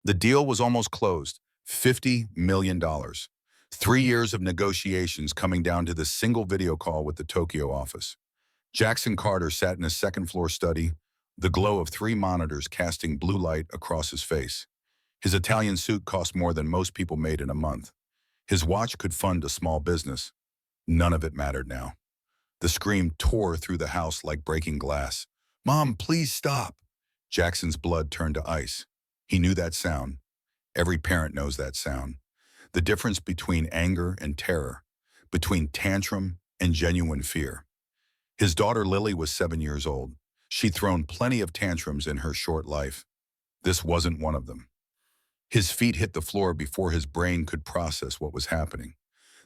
The deal was almost closed, $50 million. 3 years of negotiations coming down to this single video call with the Tokyo office. Jackson Carter sat in his second-floor study, the glow of 3 monitors casting blue light across his face. His Italian suit cost more than most people made in a month. His watch could fund a small business. None of it mattered now. The scream tore through the house like breaking glass. "Mom, please stop." Jackson's blood turned to ice. He knew that sound. Every parent knows that sound. The difference between anger and terror, between tantrum and genuine fear. His daughter Lily was 7 years old. She'd thrown plenty of tantrums in her short life. This wasn't one of them. His feet hit the floor before his brain could process what was happening.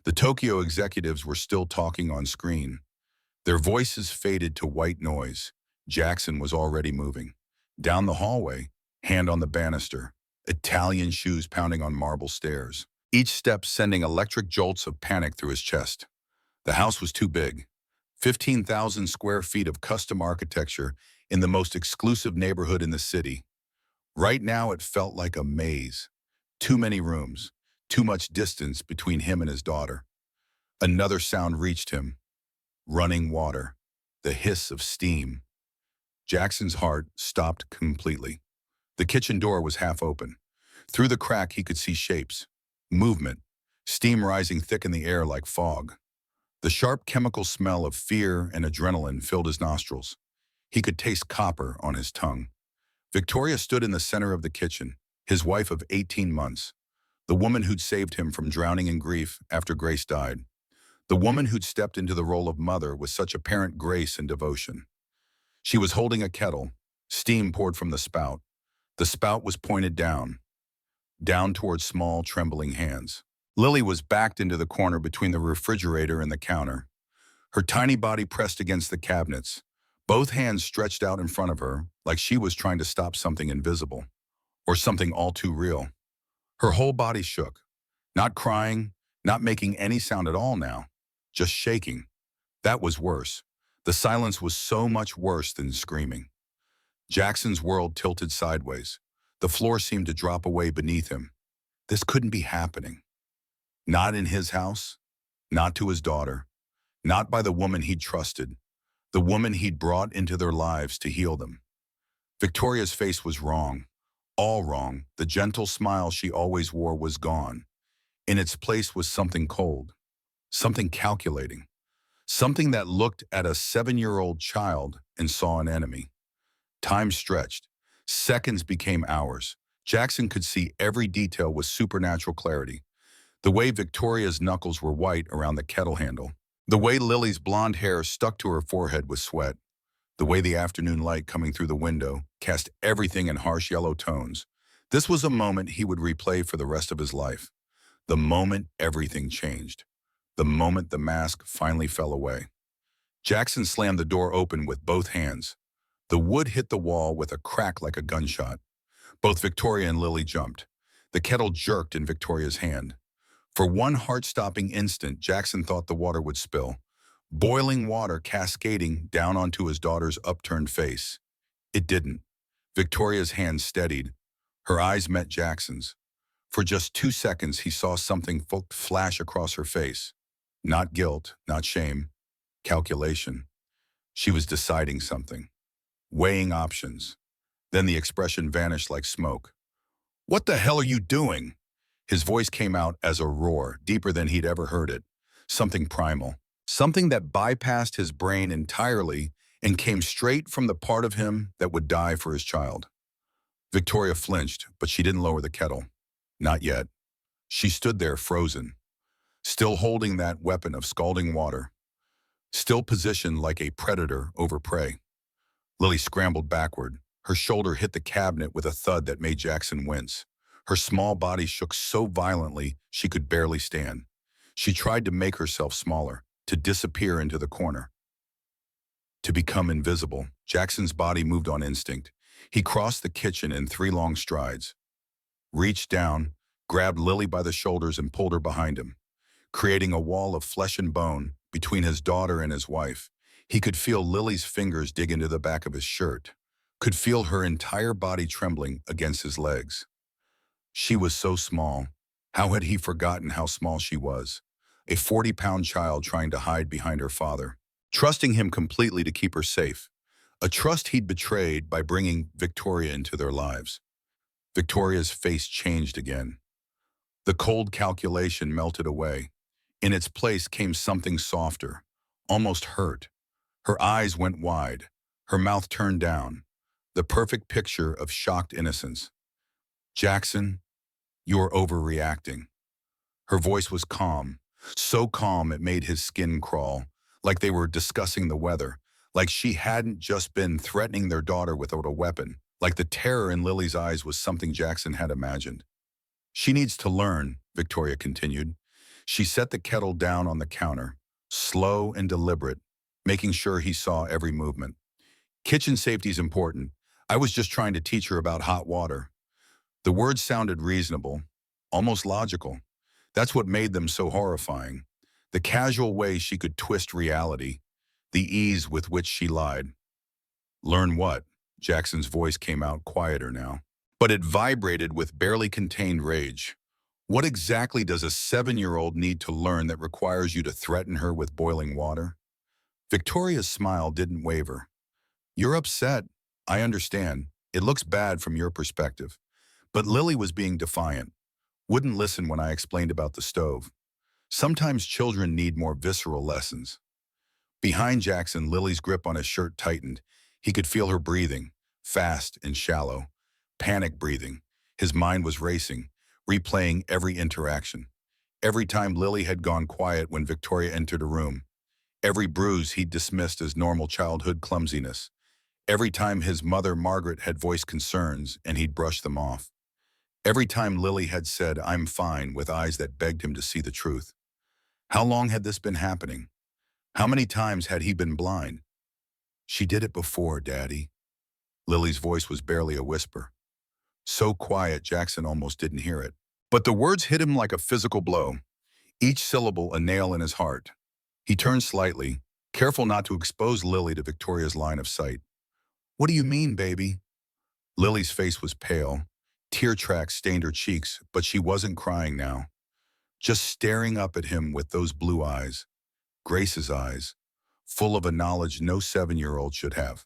The Tokyo executives were still talking on screen. Their voices faded to white noise. Jackson was already moving. Down the hallway, hand on the banister, Italian shoes pounding on marble stairs, each step sending electric jolts of panic through his chest. The house was too big. 15,000 square feet of custom architecture in the most exclusive neighborhood in the city. Right now it felt like a maze. Too many rooms, too much distance between him and his daughter. Another sound reached him. Running water, the hiss of steam. Jackson's heart stopped completely. The kitchen door was half open. Through the crack he could see shapes, movement, steam rising thick in the air like fog. The sharp chemical smell of fear and adrenaline filled his nostrils. He could taste copper on his tongue. Victoria stood in the center of the kitchen, his wife of 18 months, the woman who'd saved him from drowning in grief after Grace died, the woman who'd stepped into the role of mother with such apparent grace and devotion. She was holding a kettle. Steam poured from the spout. The spout was pointed down towards small, trembling hands. Lily was backed into the corner between the refrigerator and the counter, her tiny body pressed against the cabinets, both hands stretched out in front of her like she was trying to stop something invisible, or something all too real. Her whole body shook, not crying, not making any sound at all now, just shaking. That was worse. The silence was so much worse than screaming. Jackson's world tilted sideways. The floor seemed to drop away beneath him. This couldn't be happening. Not in his house, not to his daughter, not by the woman he'd trusted, the woman he'd brought into their lives to heal them. Victoria's face was wrong, all wrong. The gentle smile she always wore was gone. In its place was something cold, something calculating, something that looked at a 7-year-old child and saw an enemy. Time stretched. Seconds became hours. Jackson could see every detail with supernatural clarity. The way Victoria's knuckles were white around the kettle handle. The way Lily's blonde hair stuck to her forehead with sweat. The way the afternoon light coming through the window cast everything in harsh yellow tones. This was a moment he would replay for the rest of his life. The moment everything changed. The moment the mask finally fell away. Jackson slammed the door open with both hands. The wood hit the wall with a crack like a gunshot. Both Victoria and Lily jumped. The kettle jerked in Victoria's hand. For one heart-stopping instant, Jackson thought the water would spill. Boiling water cascading down onto his daughter's upturned face. It didn't. Victoria's hand steadied. Her eyes met Jackson's. For just 2 seconds, he saw something flash across her face. Not guilt, not shame. Calculation. She was deciding something. Weighing options. Then the expression vanished like smoke. "What the hell are you doing?" His voice came out as a roar, deeper than he'd ever heard it. Something primal. Something that bypassed his brain entirely and came straight from the part of him that would die for his child. Victoria flinched, but she didn't lower the kettle. Not yet. She stood there frozen, still holding that weapon of scalding water, still positioned like a predator over prey. Lily scrambled backward. Her shoulder hit the cabinet with a thud that made Jackson wince. Her small body shook so violently she could barely stand. She tried to make herself smaller, to disappear into the corner, to become invisible. Jackson's body moved on instinct. He crossed the kitchen in 3 long strides, reached down, grabbed Lily by the shoulders and pulled her behind him, creating a wall of flesh and bone between his daughter and his wife. He could feel Lily's fingers dig into the back of his shirt, could feel her entire body trembling against his legs. She was so small. How had he forgotten how small she was? A 40-pound child trying to hide behind her father, trusting him completely to keep her safe. A trust he'd betrayed by bringing Victoria into their lives. Victoria's face changed again. The cold calculation melted away. In its place came something softer, almost hurt. Her eyes went wide, her mouth turned down, the perfect picture of shocked innocence. Jackson, you're overreacting. Her voice was calm, so calm it made his skin crawl, like they were discussing the weather, like she hadn't just been threatening their daughter without a weapon, like the terror in Lily's eyes was something Jackson had imagined. She needs to learn, Victoria continued. She set the kettle down on the counter, slow and deliberate, making sure he saw every movement. Kitchen safety's important. I was just trying to teach her about hot water. The words sounded reasonable, almost logical. That's what made them so horrifying. The casual way she could twist reality, the ease with which she lied. Learn what? Jackson's voice came out quieter now, but it vibrated with barely contained rage. What exactly does a 7-year-old need to learn that requires you to threaten her with boiling water? Victoria's smile didn't waver. You're upset. I understand. It looks bad from your perspective. But Lily was being defiant. Wouldn't listen when I explained about the stove. Sometimes children need more visceral lessons. Behind Jackson, Lily's grip on his shirt tightened. He could feel her breathing, fast and shallow. Panic breathing. His mind was racing, replaying every interaction. Every time Lily had gone quiet when Victoria entered a room. Every bruise he'd dismissed as normal childhood clumsiness. Every time his mother, Margaret, had voiced concerns and he'd brushed them off. Every time Lily had said, "I'm fine," with eyes that begged him to see the truth. How long had this been happening? How many times had he been blind? She did it before, Daddy. Lily's voice was barely a whisper. So quiet, Jackson almost didn't hear it. But the words hit him like a physical blow, each syllable a nail in his heart. He turned slightly, careful not to expose Lily to Victoria's line of sight. What do you mean, baby? Lily's face was pale. Tear tracks stained her cheeks, but she wasn't crying now. Just staring up at him with those blue eyes, Grace's eyes, full of a knowledge no 7-year-old should have.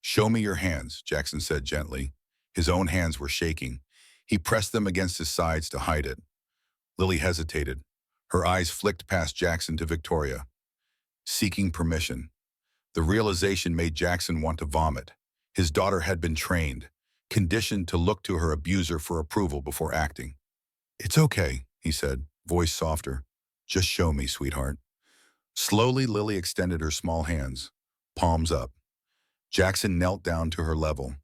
Show me your hands, Jackson said gently. His own hands were shaking. He pressed them against his sides to hide it. Lily hesitated. Her eyes flicked past Jackson to Victoria, seeking permission. The realization made Jackson want to vomit. His daughter had been trained, conditioned to look to her abuser for approval before acting. It's okay, he said, voice softer. Just show me, sweetheart. Slowly, Lily extended her small hands, palms up. Jackson knelt down to her level,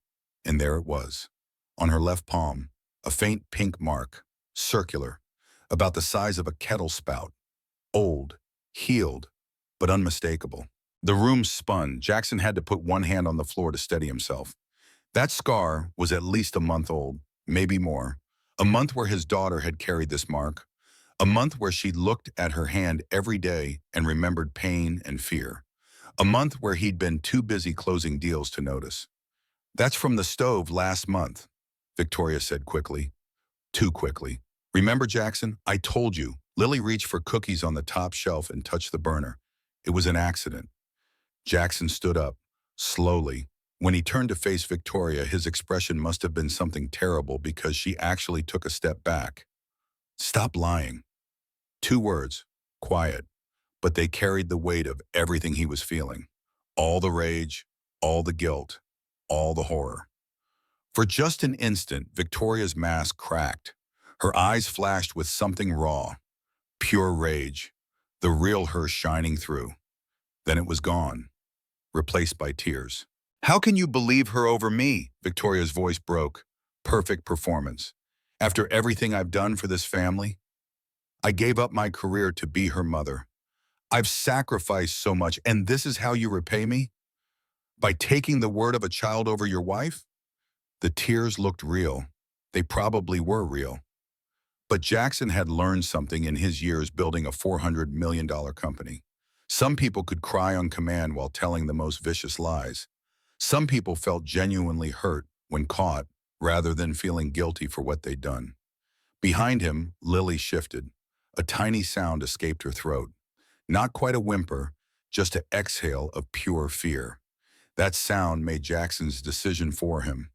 and there it was. On her left palm, a faint pink mark, circular, about the size of a kettle spout. Old, healed, but unmistakable. The room spun. Jackson had to put one hand on the floor to steady himself. That scar was at least a month old, maybe more. A month where his daughter had carried this mark. A month where she'd looked at her hand every day and remembered pain and fear. A month where he'd been too busy closing deals to notice. That's from the stove last month, Victoria said quickly. Too quickly. Remember, Jackson? I told you. Lily reached for cookies on the top shelf and touched the burner. It was an accident. Jackson stood up, slowly. When he turned to face Victoria, his expression must have been something terrible because she actually took a step back. Stop lying. 2 words, quiet, but they carried the weight of everything he was feeling. All the rage, all the guilt, all the horror. For just an instant, Victoria's mask cracked. Her eyes flashed with something raw, pure rage, the real her shining through. Then it was gone, replaced by tears. How can you believe her over me? Victoria's voice broke. Perfect performance. After everything I've done for this family, I gave up my career to be her mother. I've sacrificed so much, and this is how you repay me? By taking the word of a child over your wife? The tears looked real. They probably were real. But Jackson had learned something in his years building a $400 million company. Some people could cry on command while telling the most vicious lies. Some people felt genuinely hurt when caught, rather than feeling guilty for what they'd done. Behind him, Lily shifted. A tiny sound escaped her throat. Not quite a whimper, just an exhale of pure fear. That sound made Jackson's decision for him.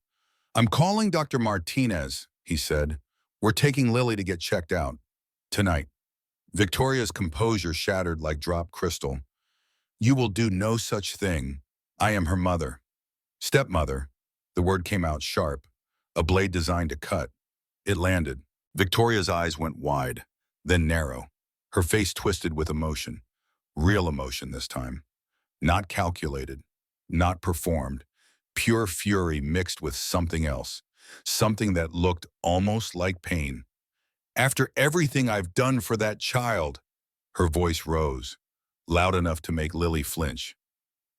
"I'm calling Dr. Martinez," he said. "We're taking Lily to get checked out. Tonight." Victoria's composure shattered like dropped crystal. "You will do no such thing. I am her mother." "Stepmother." The word came out sharp, a blade designed to cut. It landed. Victoria's eyes went wide, then narrow. Her face twisted with emotion. Real emotion this time. Not calculated, not performed. Pure fury mixed with something else. Something that looked almost like pain. "After everything I've done for that child," her voice rose, loud enough to make Lily flinch.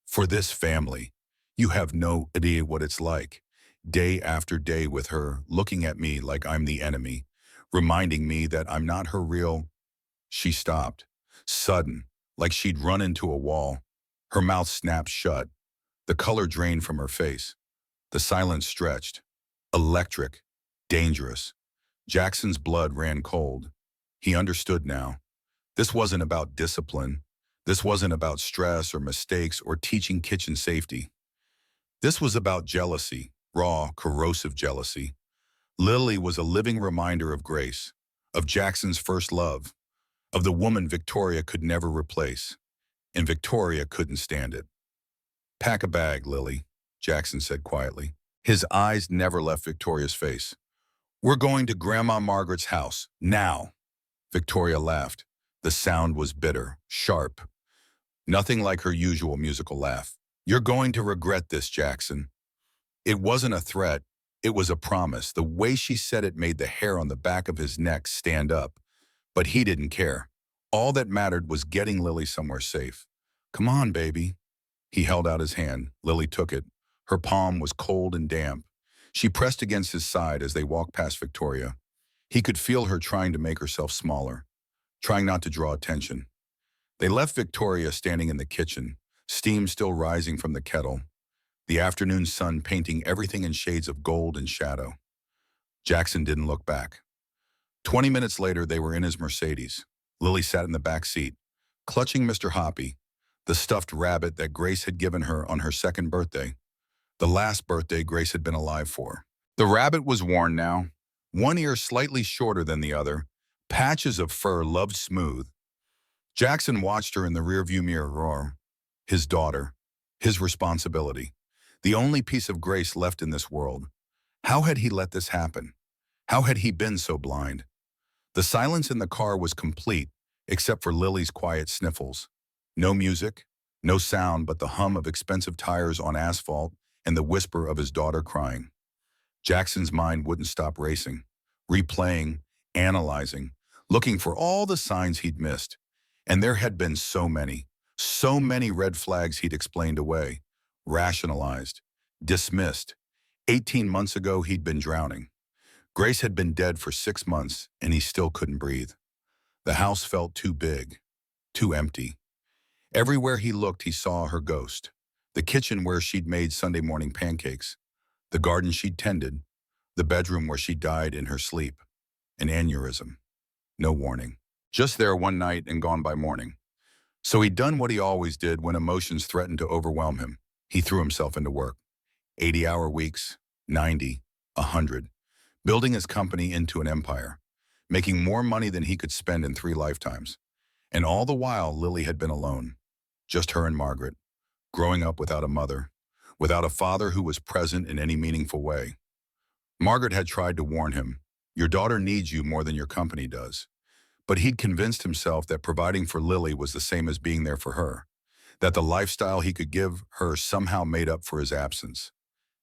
"For this family, you have no idea what it's like. Day after day with her, looking at me like I'm the enemy, reminding me that I'm not her real—" She stopped, sudden, like she'd run into a wall. Her mouth snapped shut. The color drained from her face. The silence stretched. Electric. Dangerous. Jackson's blood ran cold. He understood now. This wasn't about discipline. This wasn't about stress or mistakes or teaching kitchen safety. This was about jealousy, raw, corrosive jealousy. Lily was a living reminder of Grace, of Jackson's first love, of the woman Victoria could never replace. And Victoria couldn't stand it. "Pack a bag, Lily," Jackson said quietly. His eyes never left Victoria's face. "We're going to Grandma Margaret's house, now." Victoria laughed. The sound was bitter, sharp. Nothing like her usual musical laugh. "You're going to regret this, Jackson." It wasn't a threat. It was a promise. The way she said it made the hair on the back of his neck stand up. But he didn't care. All that mattered was getting Lily somewhere safe. "Come on, baby." He held out his hand. Lily took it. Her palm was cold and damp. She pressed against his side as they walked past Victoria. He could feel her trying to make herself smaller, trying not to draw attention. They left Victoria standing in the kitchen, steam still rising from the kettle, the afternoon sun painting everything in shades of gold and shadow. Jackson didn't look back. 20 minutes later, they were in his Mercedes. Lily sat in the back seat, clutching Mr. Hoppy, the stuffed rabbit that Grace had given her on her second birthday, the last birthday Grace had been alive for. The rabbit was worn now, one ear slightly shorter than the other, patches of fur loved smooth. Jackson watched her in the rearview mirror roar. His daughter, his responsibility, the only piece of Grace left in this world. How had he let this happen? How had he been so blind? The silence in the car was complete, except for Lily's quiet sniffles. No music, no sound but the hum of expensive tires on asphalt and the whisper of his daughter crying. Jackson's mind wouldn't stop racing, replaying, analyzing, looking for all the signs he'd missed. And there had been so many red flags he'd explained away, rationalized, dismissed. 18 months ago, he'd been drowning. Grace had been dead for 6 months, and he still couldn't breathe. The house felt too big, too empty. Everywhere he looked, he saw her ghost. The kitchen where she'd made Sunday morning pancakes, the garden she'd tended, the bedroom where she died in her sleep. An aneurysm. No warning. Just there one night and gone by morning. So he'd done what he always did when emotions threatened to overwhelm him. He threw himself into work. 80-hour weeks, 90, 100. Building his company into an empire, making more money than he could spend in 3 lifetimes. And all the while, Lily had been alone. Just her and Margaret, growing up without a mother, without a father who was present in any meaningful way. Margaret had tried to warn him, "Your daughter needs you more than your company does." But he'd convinced himself that providing for Lily was the same as being there for her, that the lifestyle he could give her somehow made up for his absence.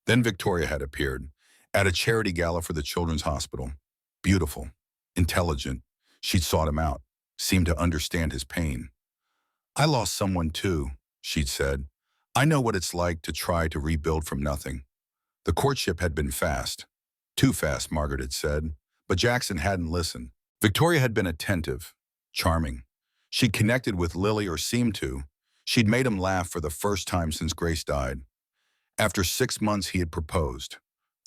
Then Victoria had appeared, at a charity gala for the Children's Hospital. Beautiful, intelligent, she'd sought him out, seemed to understand his pain. "I lost someone too," she'd said. "I know what it's like to try to rebuild from nothing." The courtship had been fast. Too fast, Margaret had said, but Jackson hadn't listened. Victoria had been attentive, charming. She'd connected with Lily, or seemed to. She'd made him laugh for the first time since Grace died. After 6 months, he had proposed.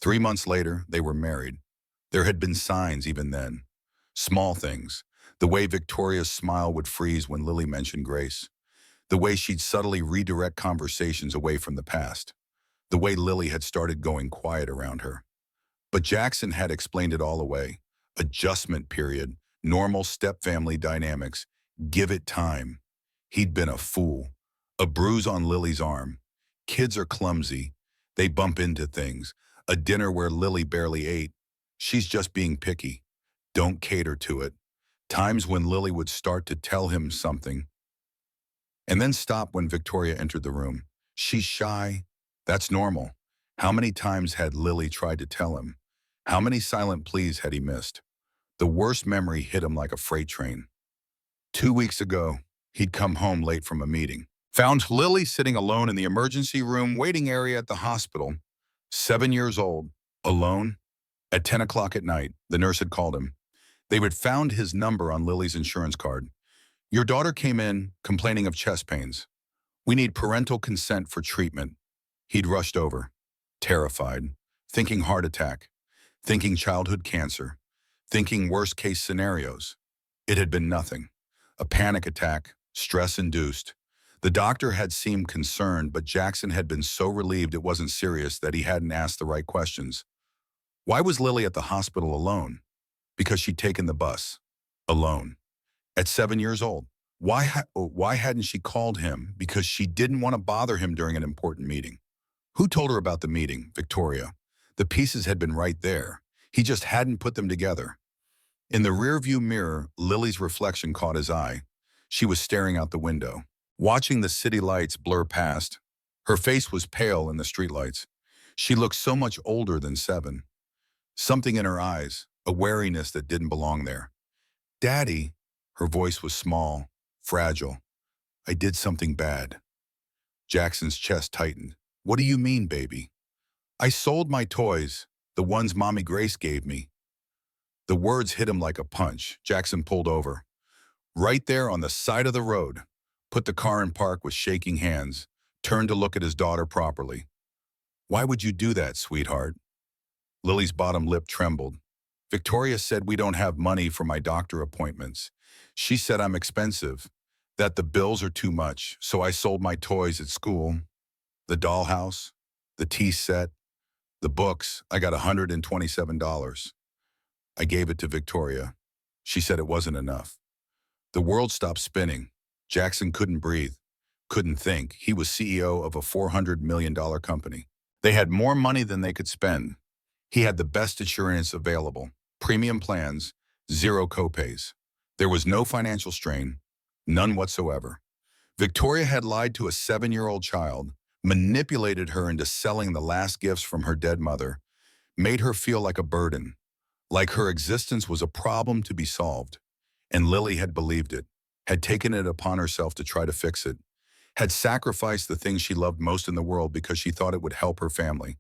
3 months later, they were married. There had been signs even then. Small things. The way Victoria's smile would freeze when Lily mentioned Grace. The way she'd subtly redirect conversations away from the past. The way Lily had started going quiet around her. But Jackson had explained it all away. Adjustment period, normal step-family dynamics. Give it time. He'd been a fool. A bruise on Lily's arm. Kids are clumsy. They bump into things. A dinner where Lily barely ate. She's just being picky. Don't cater to it. Times when Lily would start to tell him something and then stop when Victoria entered the room. She's shy. That's normal. How many times had Lily tried to tell him? How many silent pleas had he missed? The worst memory hit him like a freight train. 2 weeks ago, he'd come home late from a meeting. Found Lily sitting alone in the emergency room waiting area at the hospital. 7 years old, alone. At 10 o'clock at night, the nurse had called him. They had found his number on Lily's insurance card. Your daughter came in complaining of chest pains. We need parental consent for treatment. He'd rushed over, terrified, thinking heart attack, thinking childhood cancer, thinking worst-case scenarios. It had been nothing. A panic attack, stress-induced. The doctor had seemed concerned, but Jackson had been so relieved it wasn't serious that he hadn't asked the right questions. Why was Lily at the hospital alone? Because she'd taken the bus. Alone. At 7 years old. Why hadn't she called him? Because she didn't want to bother him during an important meeting. Who told her about the meeting? Victoria. The pieces had been right there. He just hadn't put them together. In the rearview mirror, Lily's reflection caught his eye. She was staring out the window, watching the city lights blur past. Her face was pale in the streetlights. She looked so much older than 7. Something in her eyes, a wariness that didn't belong there. Daddy, her voice was small, fragile. I did something bad. Jackson's chest tightened. What do you mean, baby? I sold my toys, the ones Mommy Grace gave me. The words hit him like a punch. Jackson pulled over. Right there on the side of the road, put the car in park with shaking hands, turned to look at his daughter properly. Why would you do that, sweetheart? Lily's bottom lip trembled. Victoria said we don't have money for my doctor appointments. She said I'm expensive, that the bills are too much, so I sold my toys at school. The dollhouse, the tea set, the books. I got $127. I gave it to Victoria. She said it wasn't enough. The world stopped spinning. Jackson couldn't breathe, couldn't think. He was CEO of a $400 million company. They had more money than they could spend. He had the best insurance available, premium plans, 0 copays. There was no financial strain, none whatsoever. Victoria had lied to a 7-year-old child, manipulated her into selling the last gifts from her dead mother, made her feel like a burden, like her existence was a problem to be solved. And Lily had believed it, had taken it upon herself to try to fix it, had sacrificed the thing she loved most in the world because she thought it would help her family.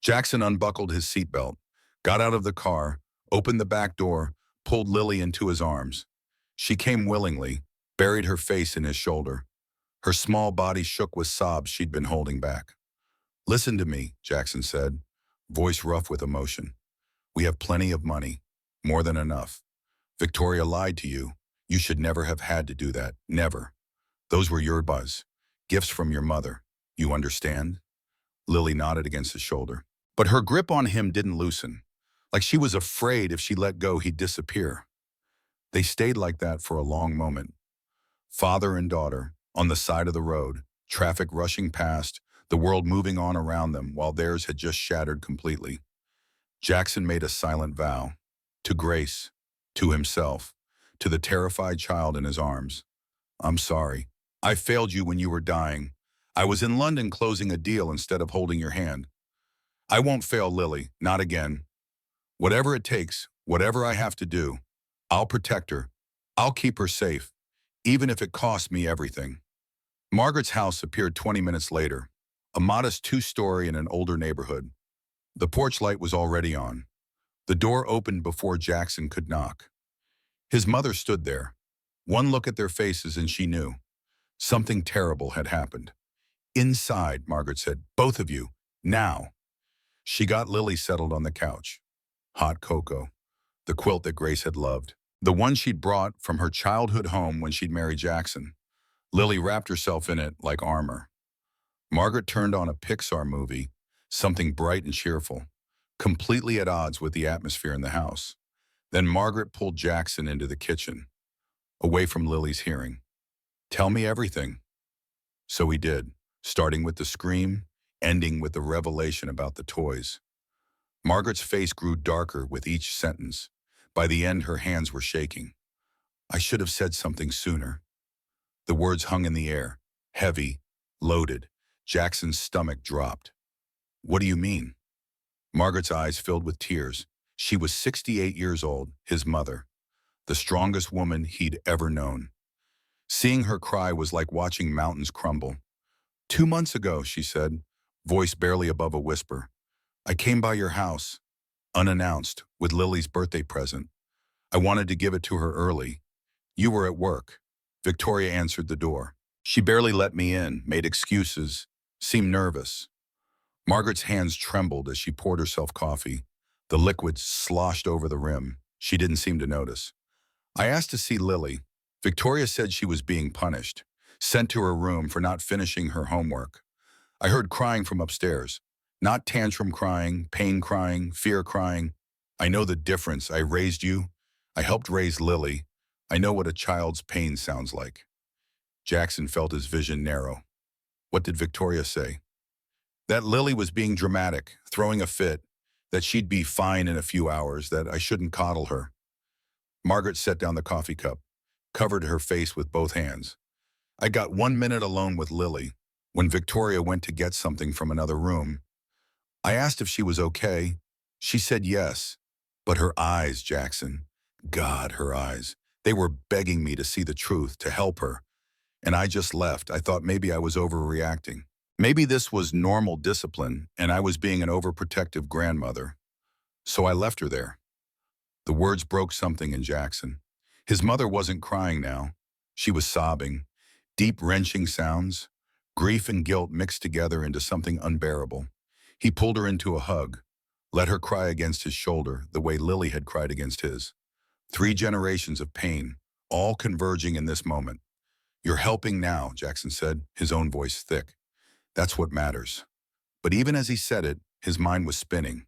Jackson unbuckled his seatbelt, got out of the car, opened the back door, pulled Lily into his arms. She came willingly, buried her face in his shoulder. Her small body shook with sobs she'd been holding back. Listen to me, Jackson said, voice rough with emotion. We have plenty of money, more than enough. Victoria lied to you. You should never have had to do that, never. Those were your gifts from your mother. You understand? Lily nodded against his shoulder. But her grip on him didn't loosen, like she was afraid if she let go he'd disappear. They stayed like that for a long moment. Father and daughter, on the side of the road, traffic rushing past, the world moving on around them while theirs had just shattered completely. Jackson made a silent vow, to Grace, to himself, to the terrified child in his arms. I'm sorry. I failed you when you were dying. I was in London closing a deal instead of holding your hand. I won't fail Lily, not again. Whatever it takes, whatever I have to do, I'll protect her. I'll keep her safe, even if it costs me everything. Margaret's house appeared 20 minutes later, a modest 2-story in an older neighborhood. The porch light was already on. The door opened before Jackson could knock. His mother stood there. One look at their faces and she knew. Something terrible had happened. Inside, Margaret said, both of you, now. She got Lily settled on the couch. Hot cocoa, the quilt that Grace had loved. The one she'd brought from her childhood home when she'd married Jackson. Lily wrapped herself in it like armor. Margaret turned on a Pixar movie, something bright and cheerful, completely at odds with the atmosphere in the house. Then Margaret pulled Jackson into the kitchen, away from Lily's hearing. "Tell me everything." So he did, starting with the scream, ending with the revelation about the toys. Margaret's face grew darker with each sentence. By the end, her hands were shaking. "I should have said something sooner." The words hung in the air, heavy, loaded. Jackson's stomach dropped. "What do you mean?" Margaret's eyes filled with tears. She was 68 years old, his mother, the strongest woman he'd ever known. Seeing her cry was like watching mountains crumble. "2 months ago," she said, voice barely above a whisper, "I came by your house, unannounced, with Lily's birthday present. I wanted to give it to her early. You were at work." Victoria answered the door. She barely let me in, made excuses, seemed nervous. Margaret's hands trembled as she poured herself coffee. The liquid sloshed over the rim. She didn't seem to notice. "I asked to see Lily. Victoria said she was being punished, sent to her room for not finishing her homework. I heard crying from upstairs. Not tantrum crying, pain crying, fear crying. I know the difference. I raised you. I helped raise Lily. I know what a child's pain sounds like." Jackson felt his vision narrow. What did Victoria say? That Lily was being dramatic, throwing a fit, that she'd be fine in a few hours, that I shouldn't coddle her. Margaret set down the coffee cup, covered her face with both hands. "I got 1 minute alone with Lily when Victoria went to get something from another room. I asked if she was okay. She said yes. But her eyes, Jackson, God, her eyes, they were begging me to see the truth, to help her. And I just left. I thought maybe I was overreacting. Maybe this was normal discipline and I was being an overprotective grandmother. So I left her there." The words broke something in Jackson. His mother wasn't crying now. She was sobbing. Deep, wrenching sounds. Grief and guilt mixed together into something unbearable. He pulled her into a hug, let her cry against his shoulder the way Lily had cried against his. 3 generations of pain, all converging in this moment. "You're helping now," Jackson said, his own voice thick. "That's what matters." But even as he said it, his mind was spinning.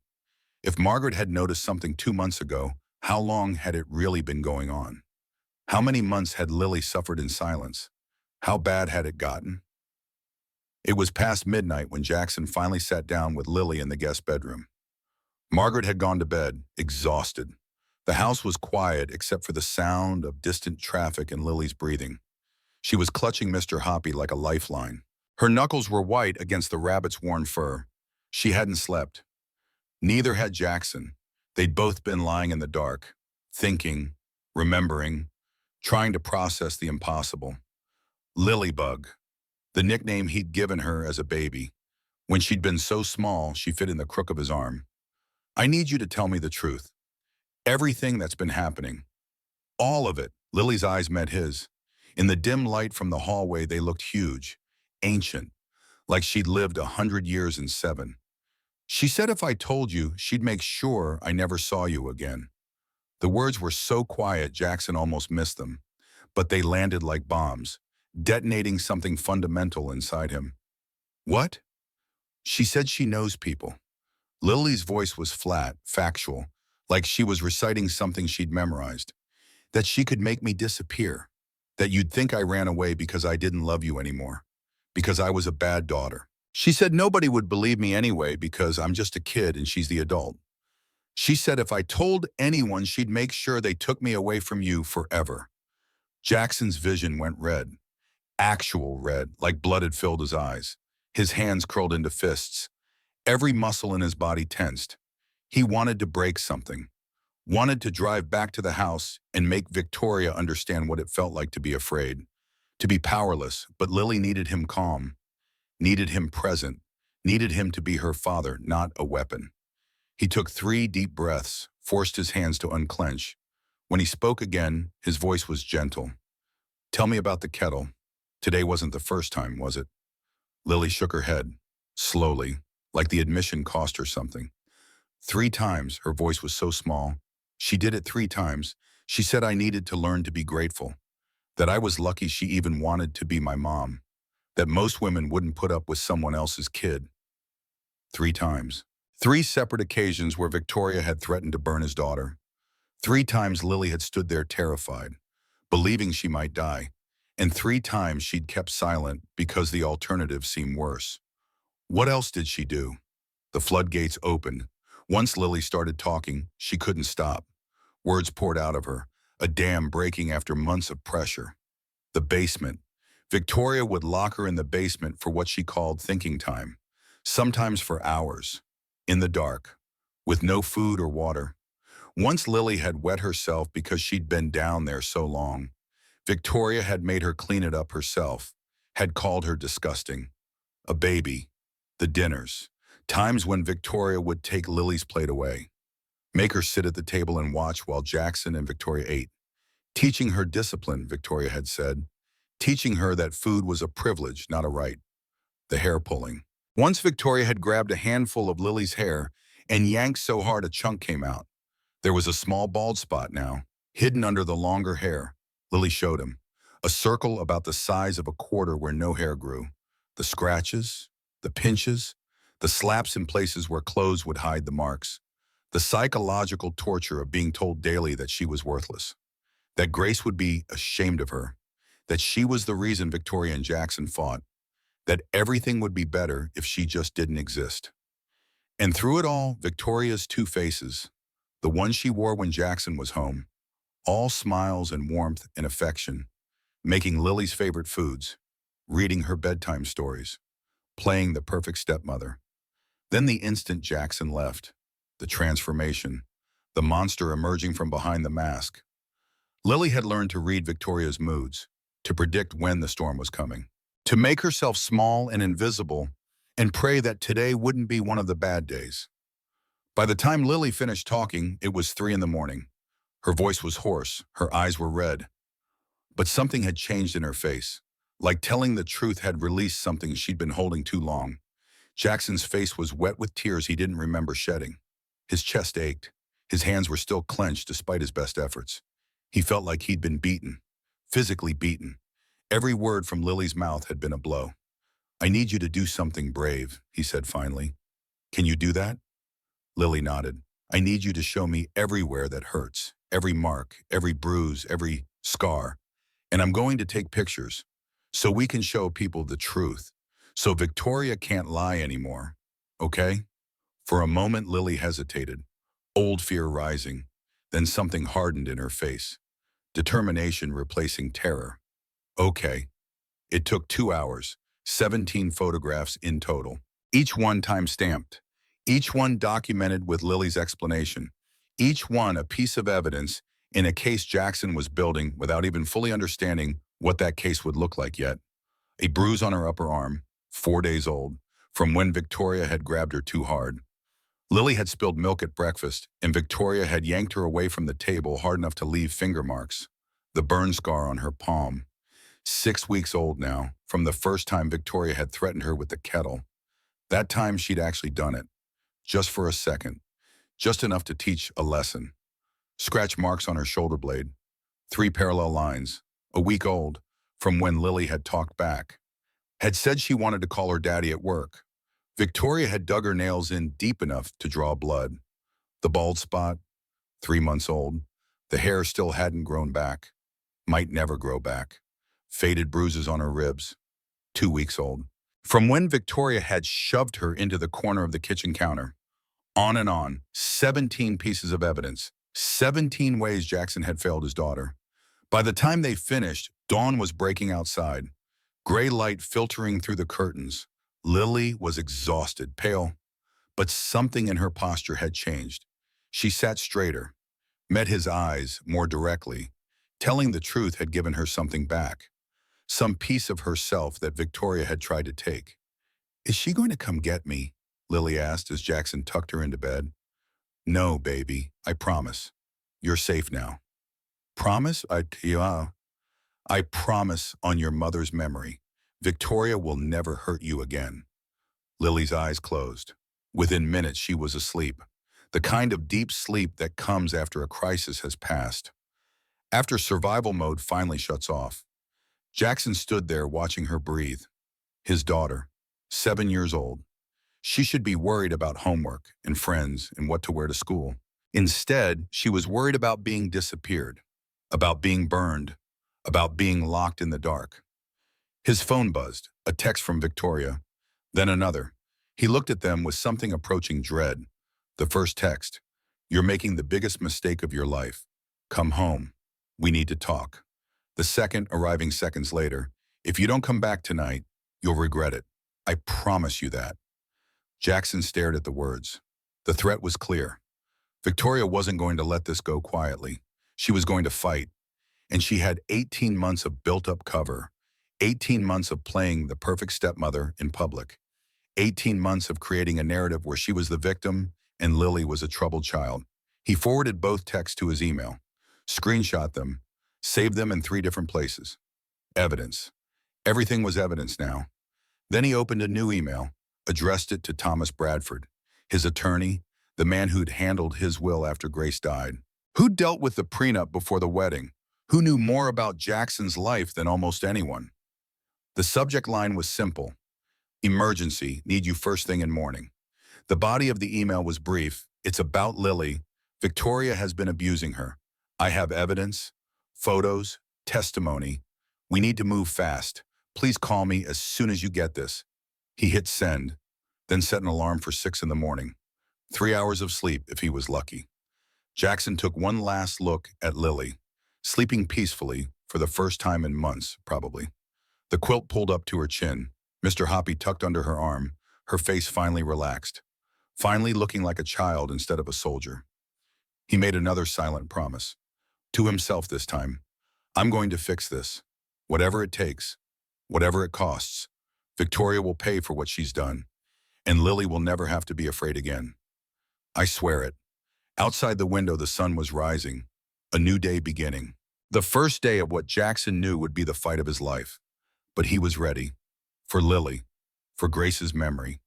If Margaret had noticed something 2 months ago, how long had it really been going on? How many months had Lily suffered in silence? How bad had it gotten? It was past midnight when Jackson finally sat down with Lily in the guest bedroom. Margaret had gone to bed, exhausted. The house was quiet except for the sound of distant traffic and Lily's breathing. She was clutching Mr. Hoppy like a lifeline. Her knuckles were white against the rabbit's worn fur. She hadn't slept. Neither had Jackson. They'd both been lying in the dark, thinking, remembering, trying to process the impossible. Lilybug, the nickname he'd given her as a baby. When she'd been so small, she fit in the crook of his arm. "I need you to tell me the truth. Everything that's been happening. All of it." Lily's eyes met his. In the dim light from the hallway, they looked huge, ancient, like she'd lived 100 years and 7. "She said if I told you, she'd make sure I never saw you again." The words were so quiet Jackson almost missed them, but they landed like bombs, detonating something fundamental inside him. "What?" "She said she knows people." Lily's voice was flat, factual, like she was reciting something she'd memorized. "That she could make me disappear. That you'd think I ran away because I didn't love you anymore. Because I was a bad daughter. She said nobody would believe me anyway because I'm just a kid and she's the adult. She said if I told anyone, she'd make sure they took me away from you forever." Jackson's vision went red. Actual red, like blood had filled his eyes. His hands curled into fists. Every muscle in his body tensed. He wanted to break something. Wanted to drive back to the house and make Victoria understand what it felt like to be afraid. To be powerless, but Lily needed him calm. Needed him present. Needed him to be her father, not a weapon. He took 3 deep breaths, forced his hands to unclench. When he spoke again, his voice was gentle. "Tell me about the kettle. Today wasn't the first time, was it?" Lily shook her head, slowly, like the admission cost her something. 3 times, her voice was so small. She did it 3 times. She said I needed to learn to be grateful, that I was lucky she even wanted to be my mom, that most women wouldn't put up with someone else's kid. 3 times. 3 separate occasions where Victoria had threatened to burn his daughter. 3 times Lily had stood there terrified, believing she might die. And 3 times she'd kept silent because the alternative seemed worse. What else did she do? The floodgates opened. Once Lily started talking, she couldn't stop. Words poured out of her, a dam breaking after months of pressure. The basement. Victoria would lock her in the basement for what she called thinking time, sometimes for hours, in the dark, with no food or water. Once Lily had wet herself because she'd been down there so long. Victoria had made her clean it up herself, had called her disgusting. A baby. The dinners. Times when Victoria would take Lily's plate away. Make her sit at the table and watch while Jackson and Victoria ate. Teaching her discipline, Victoria had said. Teaching her that food was a privilege, not a right. The hair pulling. Once Victoria had grabbed a handful of Lily's hair and yanked so hard a chunk came out. There was a small bald spot now, hidden under the longer hair. Lily showed him. A circle about the size of a quarter where no hair grew. The scratches, the pinches, the slaps in places where clothes would hide the marks. The psychological torture of being told daily that she was worthless. That Grace would be ashamed of her. That she was the reason Victoria and Jackson fought. That everything would be better if she just didn't exist. And through it all, Victoria's 2 faces. The one she wore when Jackson was home. All smiles and warmth and affection. Making Lily's favorite foods. Reading her bedtime stories. Playing the perfect stepmother. Then the instant Jackson left. The transformation. The monster emerging from behind the mask. Lily had learned to read Victoria's moods. To predict when the storm was coming. To make herself small and invisible and pray that today wouldn't be one of the bad days. By the time Lily finished talking, it was 3 in the morning. Her voice was hoarse, her eyes were red. But something had changed in her face, like telling the truth had released something she'd been holding too long. Jackson's face was wet with tears he didn't remember shedding. His chest ached. His hands were still clenched despite his best efforts. He felt like he'd been beaten, physically beaten. Every word from Lily's mouth had been a blow. "I need you to do something brave," he said finally. "Can you do that?" Lily nodded. "I need you to show me everywhere that hurts, every mark, every bruise, every scar. And I'm going to take pictures so we can show people the truth, so Victoria can't lie anymore. Okay?" For a moment, Lily hesitated, old fear rising. Then something hardened in her face, determination replacing terror. Okay. It took 2 hours, 17 photographs in total, each one time-stamped, each one documented with Lily's explanation, each one a piece of evidence in a case Jackson was building without even fully understanding what that case would look like yet. A bruise on her upper arm, 4 days old, from when Victoria had grabbed her too hard. Lily had spilled milk at breakfast, and Victoria had yanked her away from the table hard enough to leave finger marks. The burn scar on her palm. 6 weeks old now, from the first time Victoria had threatened her with the kettle. That time she'd actually done it. Just for a second. Just enough to teach a lesson. Scratch marks on her shoulder blade. 3 parallel lines. A week old, from when Lily had talked back. Had said she wanted to call her daddy at work. Victoria had dug her nails in deep enough to draw blood. The bald spot, 3 months old. The hair still hadn't grown back. Might never grow back. Faded bruises on her ribs, 2 weeks old. From when Victoria had shoved her into the corner of the kitchen counter. On and on, 17 pieces of evidence, 17 ways Jackson had failed his daughter. By the time they finished, dawn was breaking outside, gray light filtering through the curtains. Lily was exhausted, pale, but something in her posture had changed. She sat straighter, met his eyes more directly. Telling the truth had given her something back. Some piece of herself that Victoria had tried to take. "Is she going to come get me?" Lily asked as Jackson tucked her into bed. "No, baby, I promise. You're safe now." "Promise? I promise on your mother's memory. Victoria will never hurt you again." Lily's eyes closed. Within minutes, she was asleep. The kind of deep sleep that comes after a crisis has passed. After survival mode finally shuts off, Jackson stood there watching her breathe. His daughter, 7 years old. She should be worried about homework and friends and what to wear to school. Instead, she was worried about being disappeared, about being burned, about being locked in the dark. His phone buzzed, a text from Victoria, then another. He looked at them with something approaching dread. The first text, "You're making the biggest mistake of your life. Come home. We need to talk." The second, arriving seconds later, "If you don't come back tonight, you'll regret it. I promise you that." Jackson stared at the words. The threat was clear. Victoria wasn't going to let this go quietly. She was going to fight. And she had 18 months of built-up cover, 18 months of playing the perfect stepmother in public, 18 months of creating a narrative where she was the victim and Lily was a troubled child. He forwarded both texts to his email, screenshot them, saved them in 3 different places. Evidence. Everything was evidence now. Then he opened a new email, addressed it to Thomas Bradford, his attorney, the man who'd handled his will after Grace died, who dealt with the prenup before the wedding, who knew more about Jackson's life than almost anyone. The subject line was simple. Emergency, need you first thing in morning. The body of the email was brief. It's about Lily. Victoria has been abusing her. I have evidence, photos, testimony. We need to move fast. Please call me as soon as you get this. He hit send, then set an alarm for 6 in the morning. 3 hours of sleep if he was lucky. Jackson took one last look at Lily, sleeping peacefully for the first time in months, probably. The quilt pulled up to her chin, Mr. Hoppy tucked under her arm, her face finally relaxed, finally looking like a child instead of a soldier. He made another silent promise, to himself this time. I'm going to fix this, whatever it takes, whatever it costs. Victoria will pay for what she's done, and Lily will never have to be afraid again. I swear it. Outside the window, the sun was rising, a new day beginning. The first day of what Jackson knew would be the fight of his life. But he was ready. For Lily, for Grace's memory,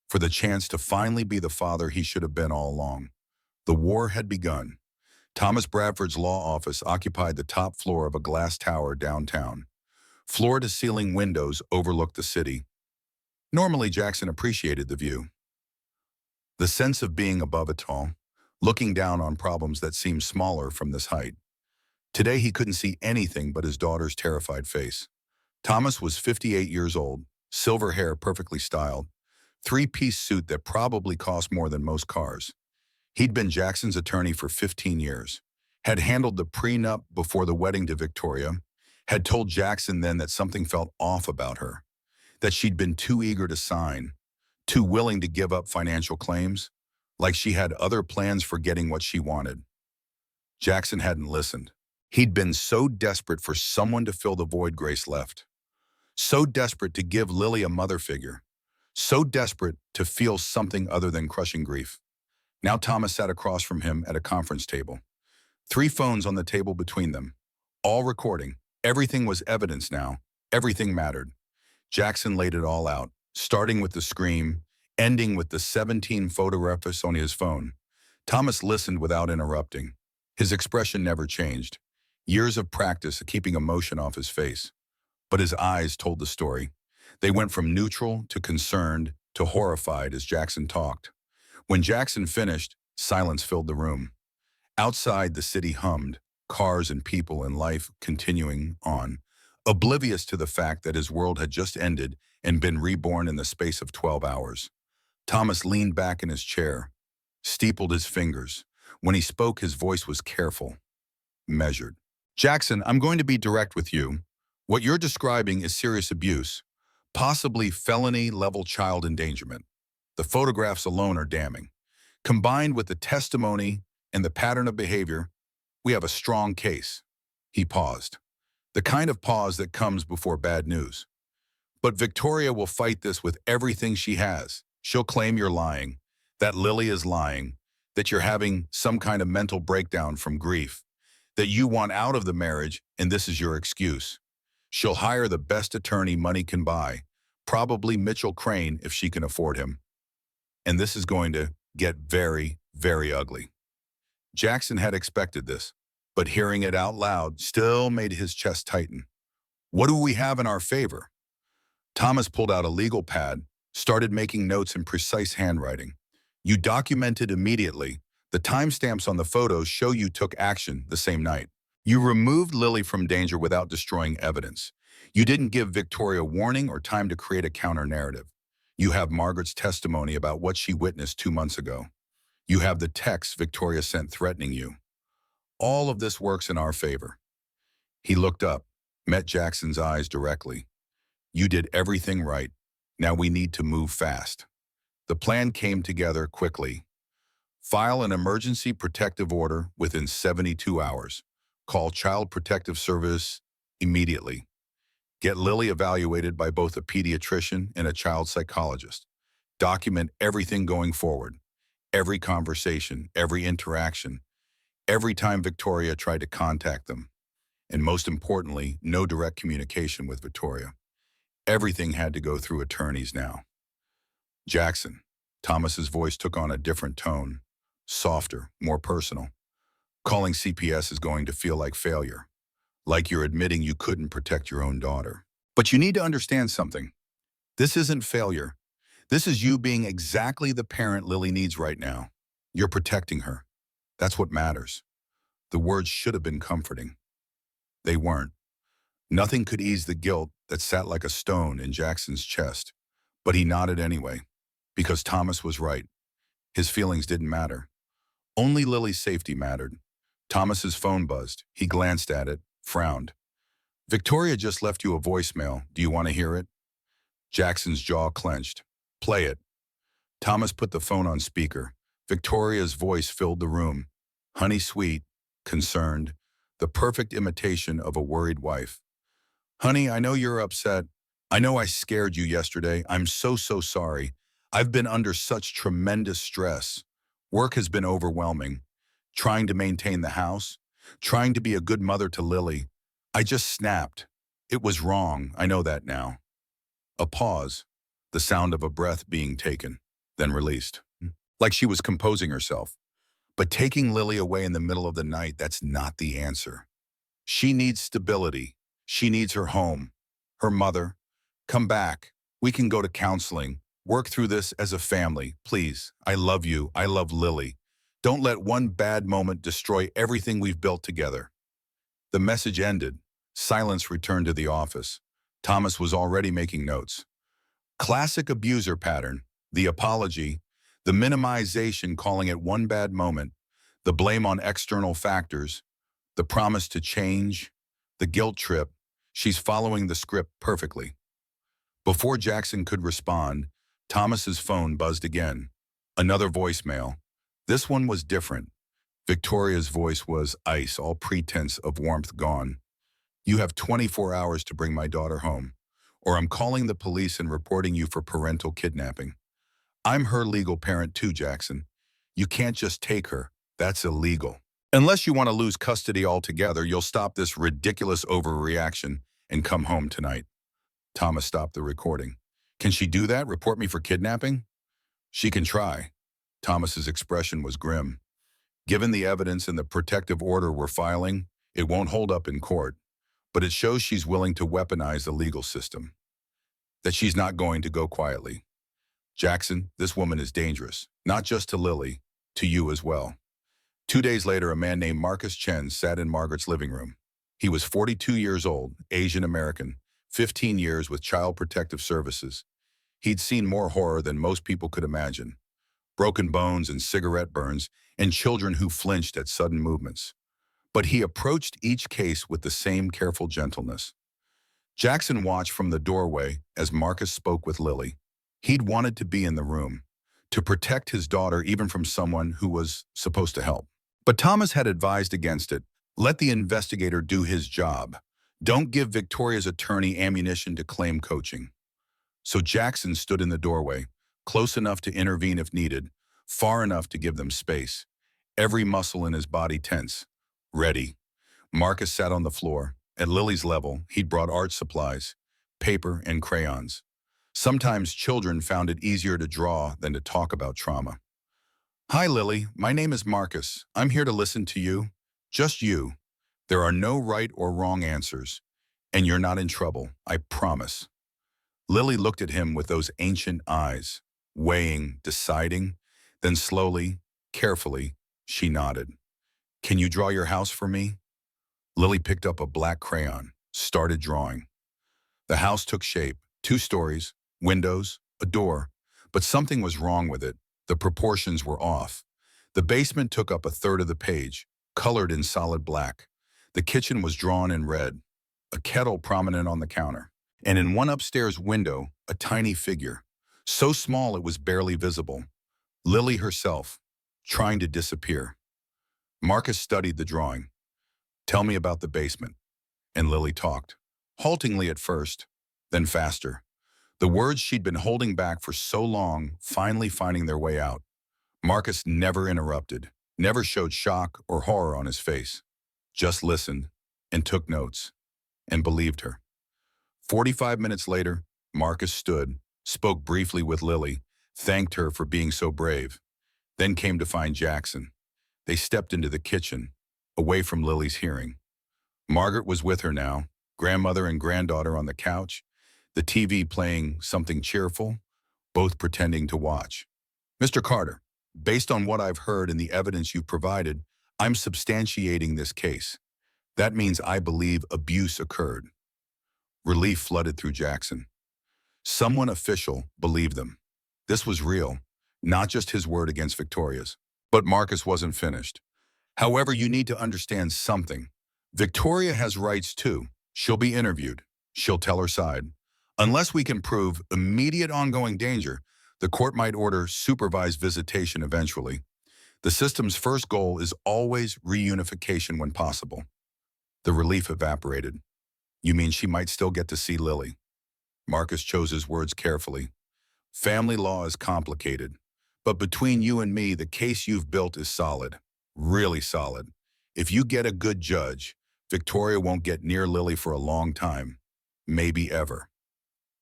for the chance to finally be the father he should have been all along. The war had begun. Thomas Bradford's law office occupied the top floor of a glass tower downtown. Floor-to-ceiling windows overlooked the city. Normally, Jackson appreciated the view. The sense of being above it all, looking down on problems that seemed smaller from this height. Today, he couldn't see anything but his daughter's terrified face. Thomas was 58 years old, silver hair perfectly styled, 3-piece suit that probably cost more than most cars. He'd been Jackson's attorney for 15 years, had handled the prenup before the wedding to Victoria, had told Jackson then that something felt off about her, that she'd been too eager to sign, too willing to give up financial claims, like she had other plans for getting what she wanted. Jackson hadn't listened. He'd been so desperate for someone to fill the void Grace left. So desperate to give Lily a mother figure. So desperate to feel something other than crushing grief. Now Thomas sat across from him at a conference table. 3 phones on the table between them. All recording. Everything was evidence now. Everything mattered. Jackson laid it all out, starting with the scream, ending with the 17 photographs on his phone. Thomas listened without interrupting. His expression never changed. Years of practice at keeping emotion off his face. But his eyes told the story. They went from neutral to concerned to horrified as Jackson talked. When Jackson finished, silence filled the room. Outside, the city hummed, cars and people and life continuing on, oblivious to the fact that his world had just ended and been reborn in the space of 12 hours. Thomas leaned back in his chair, steepled his fingers. When he spoke, his voice was careful, measured. Jackson, I'm going to be direct with you. What you're describing is serious abuse, possibly felony-level child endangerment. The photographs alone are damning. Combined with the testimony and the pattern of behavior, we have a strong case. He paused. The kind of pause that comes before bad news. But Victoria will fight this with everything she has. She'll claim you're lying, that Lily is lying, that you're having some kind of mental breakdown from grief, that you want out of the marriage and this is your excuse. She'll hire the best attorney money can buy, probably Mitchell Crane if she can afford him. And this is going to get very, very ugly. Jackson had expected this. but hearing it out loud still made his chest tighten. What do we have in our favor? Thomas pulled out a legal pad, started making notes in precise handwriting. You documented immediately. The timestamps on the photos show you took action the same night. You removed Lily from danger without destroying evidence. You didn't give Victoria warning or time to create a counter-narrative. You have Margaret's testimony about what she witnessed 2 months ago. You have the text Victoria sent threatening you. All of this works in our favor. He looked up, met Jackson's eyes directly. You did everything right. Now we need to move fast. The plan came together quickly. File an emergency protective order within 72 hours. Call Child Protective Service immediately. Get Lily evaluated by both a pediatrician and a child psychologist. Document everything going forward. Every conversation, every interaction, every time Victoria tried to contact them. And most importantly, no direct communication with Victoria. Everything had to go through attorneys now. Jackson. Thomas's voice took on a different tone, softer, more personal. Calling CPS is going to feel like failure, like you're admitting you couldn't protect your own daughter. But you need to understand something. This isn't failure. This is you being exactly the parent Lily needs right now. You're protecting her. That's what matters. The words should have been comforting. They weren't. Nothing could ease the guilt that sat like a stone in Jackson's chest. But he nodded anyway, because Thomas was right. His feelings didn't matter. Only Lily's safety mattered. Thomas's phone buzzed. He glanced at it, frowned. Victoria just left you a voicemail. Do you want to hear it? Jackson's jaw clenched. Play it. Thomas put the phone on speaker. Victoria's voice filled the room. Honey sweet, concerned, the perfect imitation of a worried wife. Honey, I know you're upset. I know I scared you yesterday. I'm so sorry. I've been under such tremendous stress. Work has been overwhelming. Trying to maintain the house, trying to be a good mother to Lily. I just snapped. It was wrong. I know that now. A pause, the sound of a breath being taken, then released. Like she was composing herself. But taking Lily away in the middle of the night, that's not the answer. She needs stability. She needs her home, her mother. Come back. We can go to counseling. Work through this as a family, please. I love you. I love Lily. Don't let one bad moment destroy everything we've built together. The message ended. Silence returned to the office. Thomas was already making notes. Classic abuser pattern. The apology, the minimization, calling it one bad moment, the blame on external factors, the promise to change, the guilt trip. She's following the script perfectly. Before Jackson could respond, Thomas's phone buzzed again. Another voicemail. This one was different. Victoria's voice was ice, all pretense of warmth gone. You have 24 hours to bring my daughter home, or I'm calling the police and reporting you for parental kidnapping. I'm her legal parent too, Jackson. You can't just take her. That's illegal. Unless you want to lose custody altogether, you'll stop this ridiculous overreaction and come home tonight. Thomas stopped the recording. Can she do that? Report me for kidnapping? She can try. Thomas's expression was grim. Given the evidence and the protective order we're filing, it won't hold up in court. But it shows she's willing to weaponize the legal system. That she's not going to go quietly. Jackson, this woman is dangerous, not just to Lily, to you as well. 2 days later, a man named Marcus Chen sat in Margaret's living room. He was 42 years old, Asian American, 15 years with Child Protective Services. He'd seen more horror than most people could imagine. Broken bones and cigarette burns, and children who flinched at sudden movements. But he approached each case with the same careful gentleness. Jackson watched from the doorway as Marcus spoke with Lily. He'd wanted to be in the room, to protect his daughter even from someone who was supposed to help. But Thomas had advised against it. Let the investigator do his job. Don't give Victoria's attorney ammunition to claim coaching. So Jackson stood in the doorway, close enough to intervene if needed, far enough to give them space. Every muscle in his body tense. Ready. Marcus sat on the floor. At Lily's level, he'd brought art supplies, paper and crayons. Sometimes children found it easier to draw than to talk about trauma. Hi, Lily. My name is Marcus. I'm here to listen to you. Just you. There are no right or wrong answers, and you're not in trouble, I promise. Lily looked at him with those ancient eyes, weighing, deciding, then slowly, carefully, she nodded. Can you draw your house for me? Lily picked up a black crayon, started drawing. The house took shape, 2 stories, windows, a door, but something was wrong with it. The proportions were off. The basement took up a third of the page, colored in solid black. The kitchen was drawn in red, a kettle prominent on the counter, and in one upstairs window, a tiny figure, so small it was barely visible. Lily herself, trying to disappear. Marcus studied the drawing. Tell me about the basement. And Lily talked, haltingly at first, then faster. The words she'd been holding back for so long finally finding their way out. Marcus never interrupted, never showed shock or horror on his face. Just listened and took notes and believed her. 45 minutes later, Marcus stood, spoke briefly with Lily, thanked her for being so brave, then came to find Jackson. They stepped into the kitchen, away from Lily's hearing. Margaret was with her now, grandmother and granddaughter on the couch, the TV playing something cheerful, both pretending to watch. Mr. Carter, based on what I've heard and the evidence you've provided, I'm substantiating this case. That means I believe abuse occurred. Relief flooded through Jackson. Someone official believed them. This was real, not just his word against Victoria's. But Marcus wasn't finished. However, you need to understand something. Victoria has rights too. She'll be interviewed. She'll tell her side. Unless we can prove immediate ongoing danger, the court might order supervised visitation eventually. The system's first goal is always reunification when possible. The relief evaporated. You mean she might still get to see Lily? Marcus chose his words carefully. Family law is complicated, but between you and me, the case you've built is solid, really solid. If you get a good judge, Victoria won't get near Lily for a long time, maybe ever.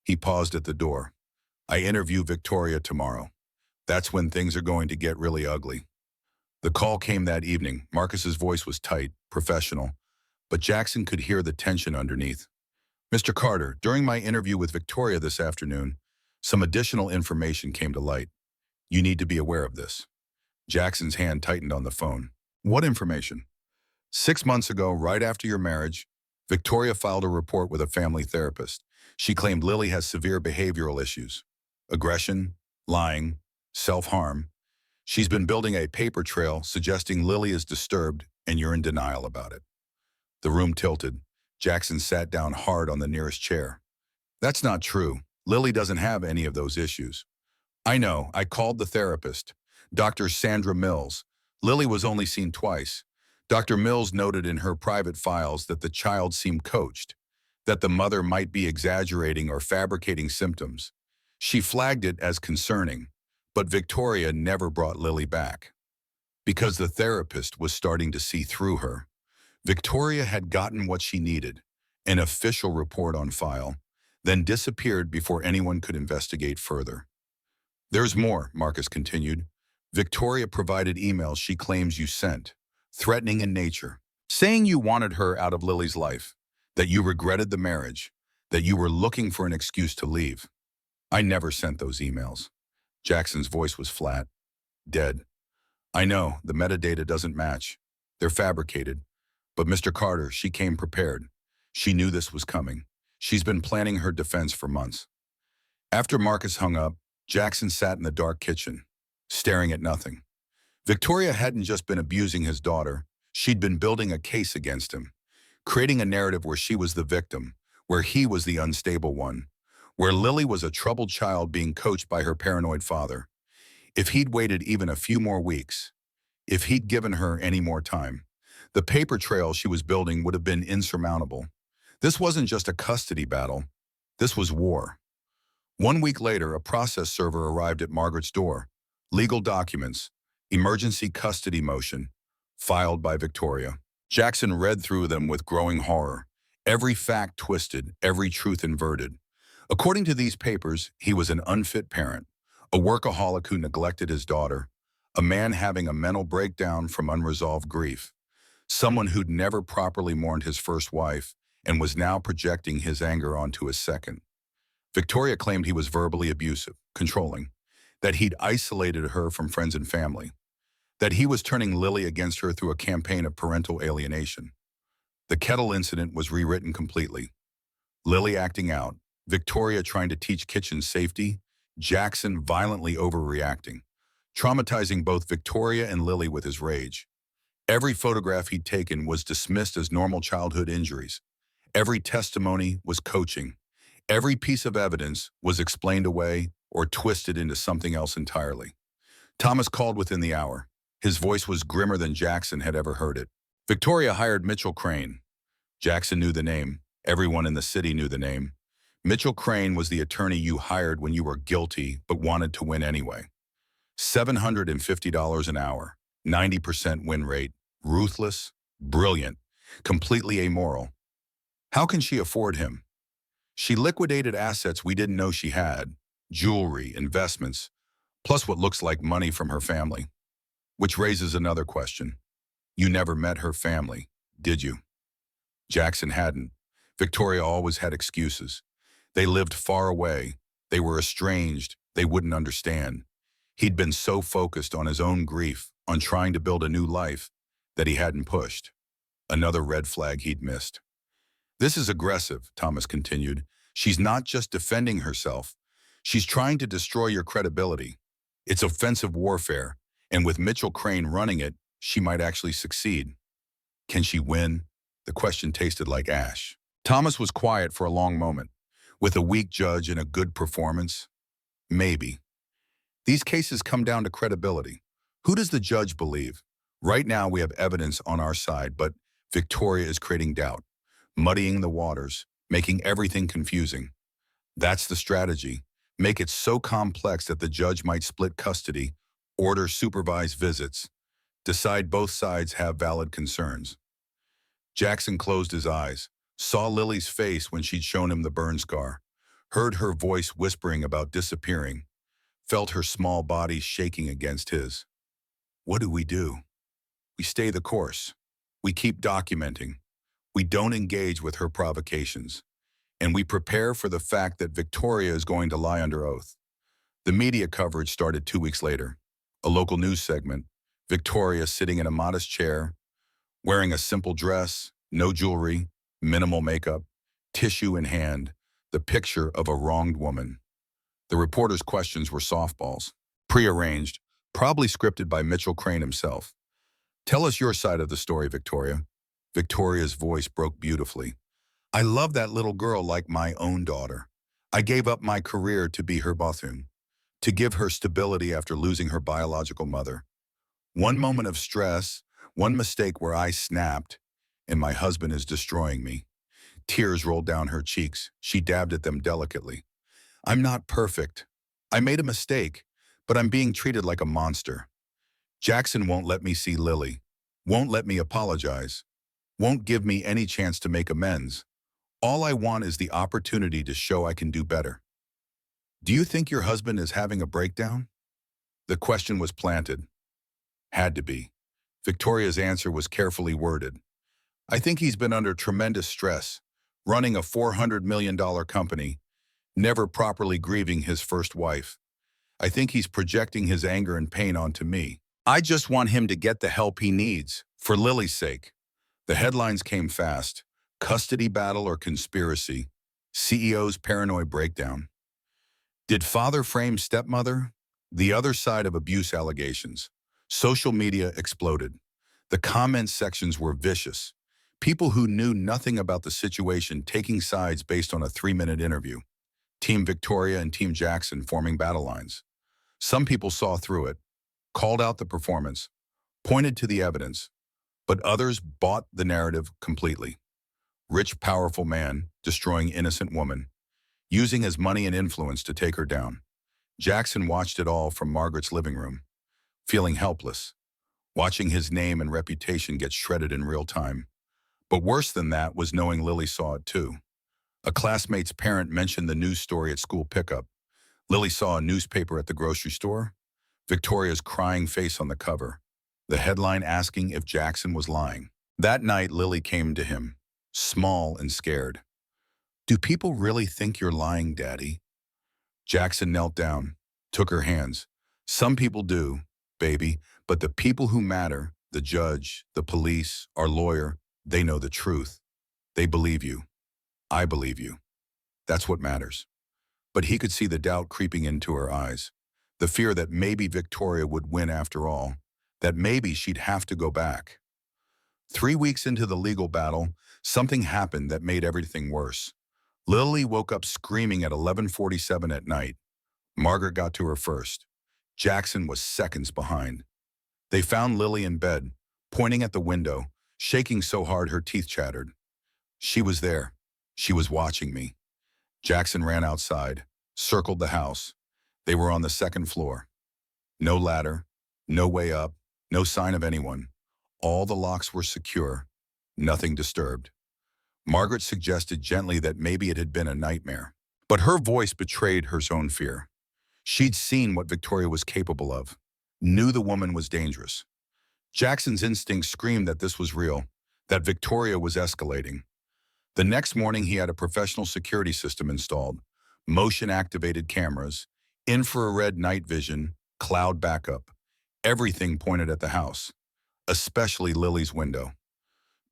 He paused at the door. I interview Victoria tomorrow. That's when things are going to get really ugly. The call came that evening. Marcus's voice was tight, professional, but Jackson could hear the tension underneath. Mr. Carter, during my interview with Victoria this afternoon, some additional information came to light. You need to be aware of this. Jackson's hand tightened on the phone. What information? 6 months ago, right after your marriage, Victoria filed a report with a family therapist. She claimed Lily has severe behavioral issues. Aggression, lying, self-harm. She's been building a paper trail suggesting Lily is disturbed and you're in denial about it. The room tilted. Jackson sat down hard on the nearest chair. That's not true. Lily doesn't have any of those issues. I know. I called the therapist, Dr. Sandra Mills. Lily was only seen twice. Dr. Mills noted in her private files that the child seemed coached, that the mother might be exaggerating or fabricating symptoms. She flagged it as concerning, but Victoria never brought Lily back. Because the therapist was starting to see through her. Victoria had gotten what she needed, an official report on file, then disappeared before anyone could investigate further. There's more, Marcus continued. Victoria provided emails she claims you sent, threatening in nature, saying you wanted her out of Lily's life, that you regretted the marriage, that you were looking for an excuse to leave. I never sent those emails. Jackson's voice was flat, dead. I know, the metadata doesn't match. They're fabricated. But Mr. Carter, she came prepared. She knew this was coming. She's been planning her defense for months. After Marcus hung up, Jackson sat in the dark kitchen, staring at nothing. Victoria hadn't just been abusing his daughter. She'd been building a case against him, creating a narrative where she was the victim, where he was the unstable one, where Lily was a troubled child being coached by her paranoid father. If he'd waited even a few more weeks, if he'd given her any more time, the paper trail she was building would have been insurmountable. This wasn't just a custody battle. This was war. 1 week later, a process server arrived at Margaret's door. Legal documents, emergency custody motion, filed by Victoria. Jackson read through them with growing horror. Every fact twisted, every truth inverted. According to these papers, he was an unfit parent, a workaholic who neglected his daughter, a man having a mental breakdown from unresolved grief. someone who'd never properly mourned his first wife and was now projecting his anger onto his second. Victoria claimed he was verbally abusive, controlling, that he'd isolated her from friends and family, that he was turning Lily against her through a campaign of parental alienation. The kettle incident was rewritten completely. Lily acting out, Victoria trying to teach kitchen safety, Jackson violently overreacting, traumatizing both Victoria and Lily with his rage. Every photograph he'd taken was dismissed as normal childhood injuries. Every testimony was coaching. Every piece of evidence was explained away or twisted into something else entirely. Thomas called within the hour. His voice was grimmer than Jackson had ever heard it. Victoria hired Mitchell Crane. Jackson knew the name. Everyone in the city knew the name. Mitchell Crane was the attorney you hired when you were guilty but wanted to win anyway. $750 an hour, 90% win rate, ruthless, brilliant, completely amoral. How can she afford him? She liquidated assets we didn't know she had, jewelry, investments, plus what looks like money from her family. Which raises another question. You never met her family, did you? Jackson hadn't. Victoria always had excuses. They lived far away. They were estranged. They wouldn't understand. He'd been so focused on his own grief, on trying to build a new life, that he hadn't pushed. Another red flag he'd missed. This is aggressive, Thomas continued. She's not just defending herself. She's trying to destroy your credibility. It's offensive warfare, and with Mitchell Crane running it, she might actually succeed. Can she win? The question tasted like ash. Thomas was quiet for a long moment. With a weak judge and a good performance? Maybe. These cases come down to credibility. Who does the judge believe? Right now we have evidence on our side, but Victoria is creating doubt, muddying the waters, making everything confusing. That's the strategy. Make it so complex that the judge might split custody, order supervised visits, decide both sides have valid concerns. Jackson closed his eyes, saw Lily's face when she'd shown him the burn scar, heard her voice whispering about disappearing, felt her small body shaking against his. What do? We stay the course. We keep documenting. We don't engage with her provocations. And we prepare for the fact that Victoria is going to lie under oath. The media coverage started 2 weeks later. A local news segment, Victoria sitting in a modest chair, wearing a simple dress, no jewelry, minimal makeup, tissue in hand, the picture of a wronged woman. The reporter's questions were softballs, prearranged, probably scripted by Mitchell Crane himself. Tell us your side of the story, Victoria. Victoria's voice broke beautifully. I love that little girl like my own daughter. I gave up my career to be her Bethune, to give her stability after losing her biological mother. One moment of stress, one mistake where I snapped, and my husband is destroying me. Tears rolled down her cheeks. She dabbed at them delicately. I'm not perfect. I made a mistake, but I'm being treated like a monster. Jackson won't let me see Lily, won't let me apologize, won't give me any chance to make amends. All I want is the opportunity to show I can do better. Do you think your husband is having a breakdown? The question was planted. Had to be. Victoria's answer was carefully worded. I think he's been under tremendous stress, running a $400 million company, never properly grieving his first wife. I think he's projecting his anger and pain onto me. I just want him to get the help he needs, for Lily's sake. The headlines came fast. Custody battle or conspiracy. CEO's paranoid breakdown. Did father frame stepmother? The other side of abuse allegations. Social media exploded. The comment sections were vicious. People who knew nothing about the situation taking sides based on a 3-minute interview. Team Victoria and Team Jackson forming battle lines. Some people saw through it, called out the performance, pointed to the evidence, but others bought the narrative completely. Rich, powerful man destroying innocent woman, using his money and influence to take her down. Jackson watched it all from Margaret's living room, feeling helpless, watching his name and reputation get shredded in real time. But worse than that was knowing Lily saw it too. A classmate's parent mentioned the news story at school pickup. Lily saw a newspaper at the grocery store. Victoria's crying face on the cover. The headline asking if Jackson was lying. That night, Lily came to him, small and scared. "Do people really think you're lying, Daddy?" Jackson knelt down, took her hands. "Some people do, baby, but the people who matter, the judge, the police, our lawyer, they know the truth. They believe you. I believe you. That's what matters." But he could see the doubt creeping into her eyes, the fear that maybe Victoria would win after all, that maybe she'd have to go back. 3 weeks into the legal battle, something happened that made everything worse. Lily woke up screaming at 11:47 at night. Margaret got to her first. Jackson was seconds behind. They found Lily in bed, pointing at the window, shaking so hard her teeth chattered. She was there. She was watching me. Jackson ran outside, circled the house. They were on the second floor. No ladder, no way up, no sign of anyone. All the locks were secure, nothing disturbed. Margaret suggested gently that maybe it had been a nightmare. But her voice betrayed her own fear. She'd seen what Victoria was capable of, knew the woman was dangerous. Jackson's instincts screamed that this was real, that Victoria was escalating. The next morning, he had a professional security system installed, motion-activated cameras, infrared night vision, cloud backup. Everything pointed at the house, especially Lily's window.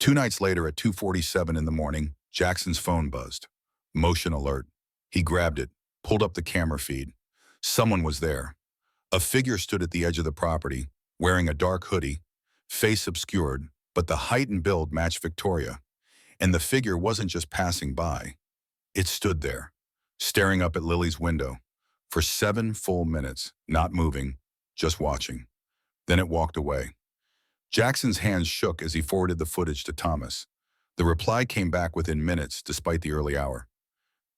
2 nights later at 2:47 in the morning, Jackson's phone buzzed. Motion alert. He grabbed it, pulled up the camera feed. Someone was there. A figure stood at the edge of the property, wearing a dark hoodie, face obscured, but the height and build matched Victoria. And the figure wasn't just passing by. It stood there, staring up at Lily's window, for 7 full minutes, not moving, just watching. Then it walked away. Jackson's hands shook as he forwarded the footage to Thomas. The reply came back within minutes, despite the early hour.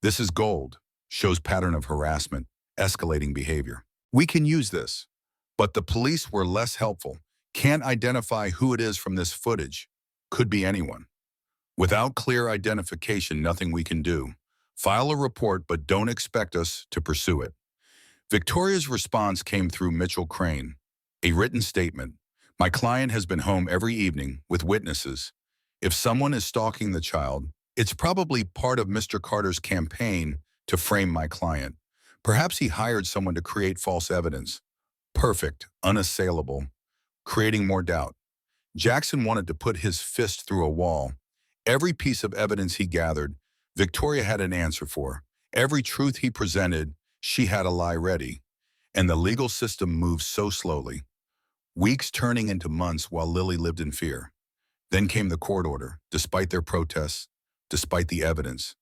"This is gold. Shows pattern of harassment, escalating behavior. We can use this." But the police were less helpful. "Can't identify who it is from this footage. Could be anyone. Without clear identification, nothing we can do. File a report, but don't expect us to pursue it." Victoria's response came through Mitchell Crane. A written statement. "My client has been home every evening with witnesses. If someone is stalking the child, it's probably part of Mr. Carter's campaign to frame my client. Perhaps he hired someone to create false evidence. Perfect, unassailable, creating more doubt." Jackson wanted to put his fist through a wall. Every piece of evidence he gathered, Victoria had an answer for. Every truth he presented, she had a lie ready. And the legal system moved so slowly. Weeks turning into months while Lily lived in fear. Then came the court order, despite their protests, despite the evidence,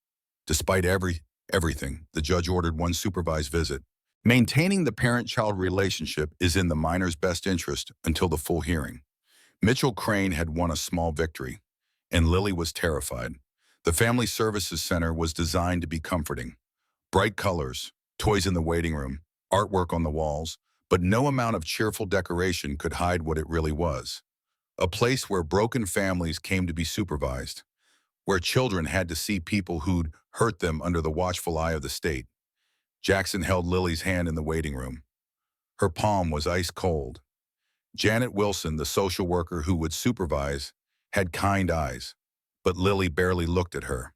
despite everything. The judge ordered one supervised visit. Maintaining the parent-child relationship is in the minor's best interest until the full hearing. Mitchell Crane had won a small victory, and Lily was terrified. The Family Services Center was designed to be comforting. Bright colors, toys in the waiting room, artwork on the walls, but no amount of cheerful decoration could hide what it really was. A place where broken families came to be supervised, where children had to see people who'd hurt them under the watchful eye of the state. Jackson held Lily's hand in the waiting room. Her palm was ice cold. Janet Wilson, the social worker who would supervise, had kind eyes, but Lily barely looked at her.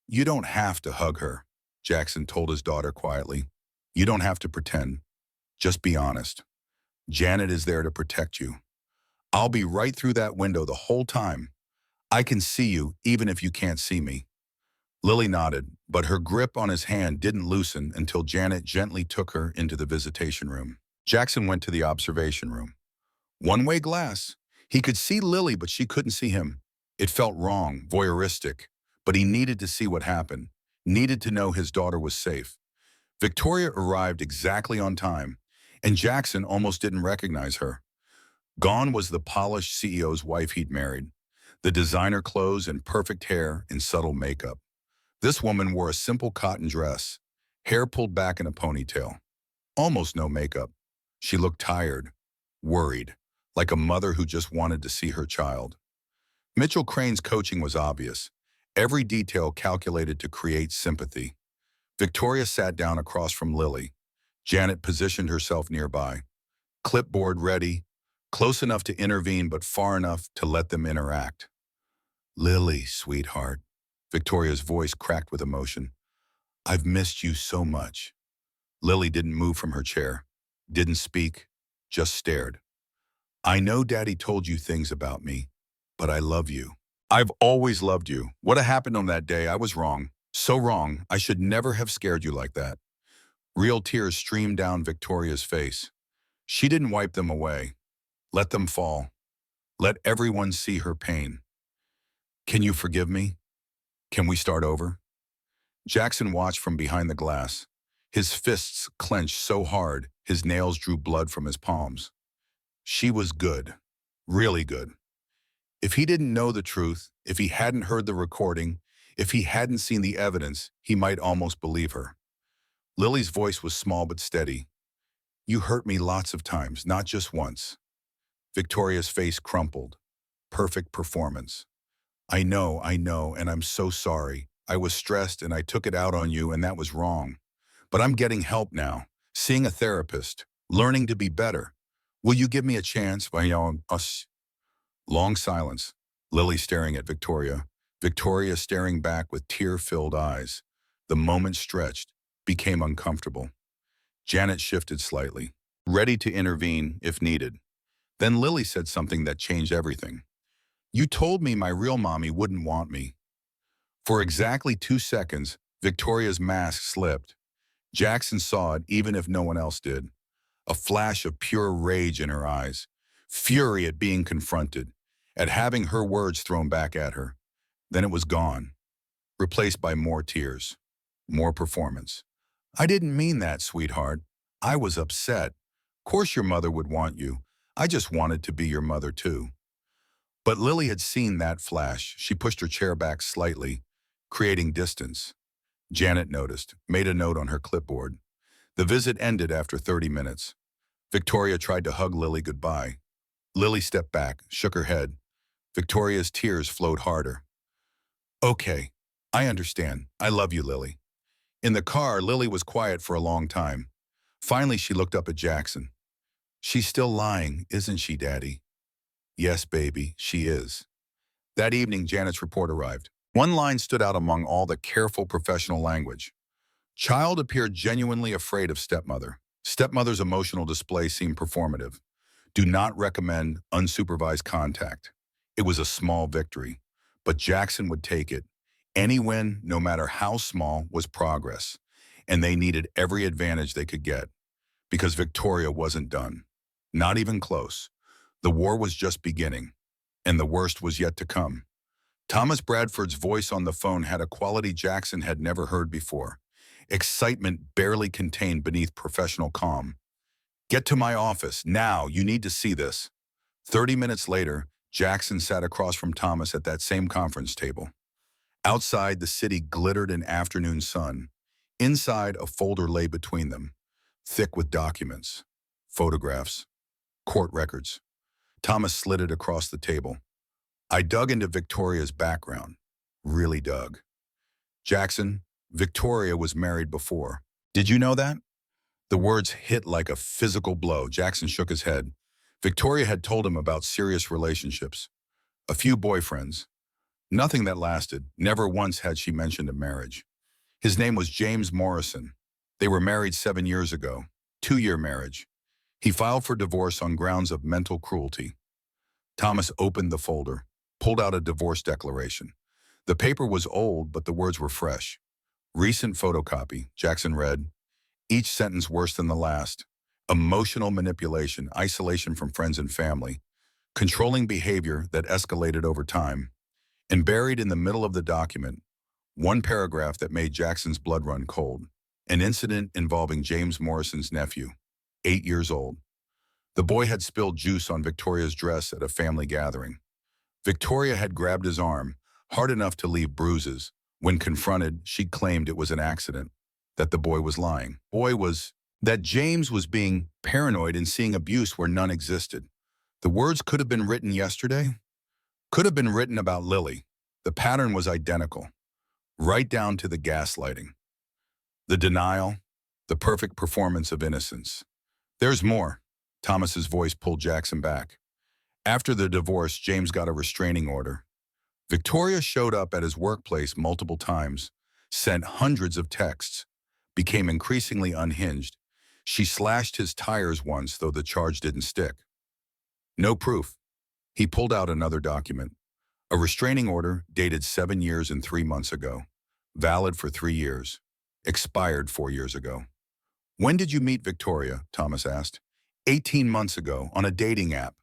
"You don't have to hug her," Jackson told his daughter quietly. "You don't have to pretend. Just be honest. Janet is there to protect you. I'll be right through that window the whole time. I can see you even if you can't see me." Lily nodded, but her grip on his hand didn't loosen until Janet gently took her into the visitation room. Jackson went to the observation room. One-way glass. He could see Lily, but she couldn't see him. It felt wrong, voyeuristic, but he needed to see what happened, needed to know his daughter was safe. Victoria arrived exactly on time, and Jackson almost didn't recognize her. Gone was the polished CEO's wife he'd married, the designer clothes and perfect hair and subtle makeup. This woman wore a simple cotton dress, hair pulled back in a ponytail. Almost no makeup. She looked tired, worried, like a mother who just wanted to see her child. Mitchell Crane's coaching was obvious, every detail calculated to create sympathy. Victoria sat down across from Lily. Janet positioned herself nearby. Clipboard ready, close enough to intervene but far enough to let them interact. Lily, sweetheart. Victoria's voice cracked with emotion. I've missed you so much. Lily didn't move from her chair, didn't speak, just stared. I know Daddy told you things about me, but I love you. I've always loved you. What happened on that day, I was wrong. So wrong, I should never have scared you like that. Real tears streamed down Victoria's face. She didn't wipe them away. Let them fall. Let everyone see her pain. Can you forgive me? Can we start over? Jackson watched from behind the glass. His fists clenched so hard, his nails drew blood from his palms. She was good. Really good. If he didn't know the truth, if he hadn't heard the recording, if he hadn't seen the evidence, he might almost believe her. Lily's voice was small but steady. You hurt me lots of times, not just once. Victoria's face crumpled. Perfect performance. I know, and I'm so sorry. I was stressed and I took it out on you and that was wrong. But I'm getting help now, seeing a therapist, learning to be better. Will you give me a chance? Us. Long silence. Lily staring at Victoria. Victoria staring back with tear-filled eyes. The moment stretched, became uncomfortable. Janet shifted slightly, ready to intervene if needed. Then Lily said something that changed everything. You told me my real mommy wouldn't want me. For exactly 2 seconds, Victoria's mask slipped. Jackson saw it even if no one else did. A flash of pure rage in her eyes. Fury at being confronted, at having her words thrown back at her. Then it was gone, replaced by more tears, more performance. I didn't mean that, sweetheart. I was upset. Of course your mother would want you. I just wanted to be your mother too. But Lily had seen that flash. She pushed her chair back slightly, creating distance. Janet noticed, made a note on her clipboard. The visit ended after 30 minutes. Victoria tried to hug Lily goodbye. Lily stepped back, shook her head. Victoria's tears flowed harder. Okay, I understand. I love you, Lily. In the car, Lily was quiet for a long time. Finally, she looked up at Jackson. She's still lying, isn't she, Daddy? Yes, baby, she is. That evening, Janet's report arrived. One line stood out among all the careful professional language. Child appeared genuinely afraid of stepmother. Stepmother's emotional display seemed performative. Do not recommend unsupervised contact. It was a small victory, but Jackson would take it. Any win, no matter how small, was progress, and they needed every advantage they could get, because Victoria wasn't done. Not even close. The war was just beginning, and the worst was yet to come. Thomas Bradford's voice on the phone had a quality Jackson had never heard before. Excitement barely contained beneath professional calm. Get to my office, now, you need to see this. 30 minutes later, Jackson sat across from Thomas at that same conference table. Outside, the city glittered in afternoon sun. Inside, a folder lay between them, thick with documents, photographs, court records. Thomas slid it across the table. I dug into Victoria's background. Really dug. Jackson, Victoria was married before. Did you know that? The words hit like a physical blow. Jackson shook his head. Victoria had told him about serious relationships. A few boyfriends. Nothing that lasted. Never once had she mentioned a marriage. His name was James Morrison. They were married 7 years ago. 2-year marriage. He filed for divorce on grounds of mental cruelty. Thomas opened the folder, pulled out a divorce declaration. The paper was old, but the words were fresh. Recent photocopy, Jackson read. Each sentence worse than the last. Emotional manipulation, isolation from friends and family. Controlling behavior that escalated over time. And buried in the middle of the document, one paragraph that made Jackson's blood run cold. An incident involving James Morrison's nephew, 8 years old. The boy had spilled juice on Victoria's dress at a family gathering. Victoria had grabbed his arm, hard enough to leave bruises. When confronted, she claimed it was an accident, that the boy was lying. That James was being paranoid and seeing abuse where none existed. The words could have been written yesterday, could have been written about Lily. The pattern was identical, right down to the gaslighting. The denial, the perfect performance of innocence. There's more. Thomas's voice pulled Jackson back. After the divorce, James got a restraining order. Victoria showed up at his workplace multiple times, sent hundreds of texts, became increasingly unhinged. She slashed his tires once, though the charge didn't stick. No proof. He pulled out another document. A restraining order dated 7 years and 3 months ago. Valid for 3 years. Expired 4 years ago. When did you meet Victoria? Thomas asked. 18 months ago, on a dating app.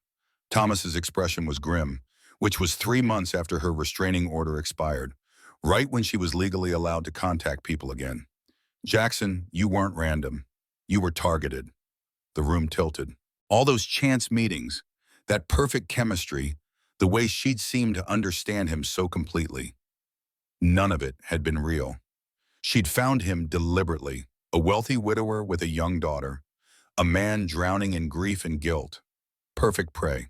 Thomas's expression was grim, which was 3 months after her restraining order expired, right when she was legally allowed to contact people again. Jackson, you weren't random. You were targeted. The room tilted. All those chance meetings, that perfect chemistry, the way she'd seemed to understand him so completely. None of it had been real. She'd found him deliberately, a wealthy widower with a young daughter, a man drowning in grief and guilt. Perfect prey.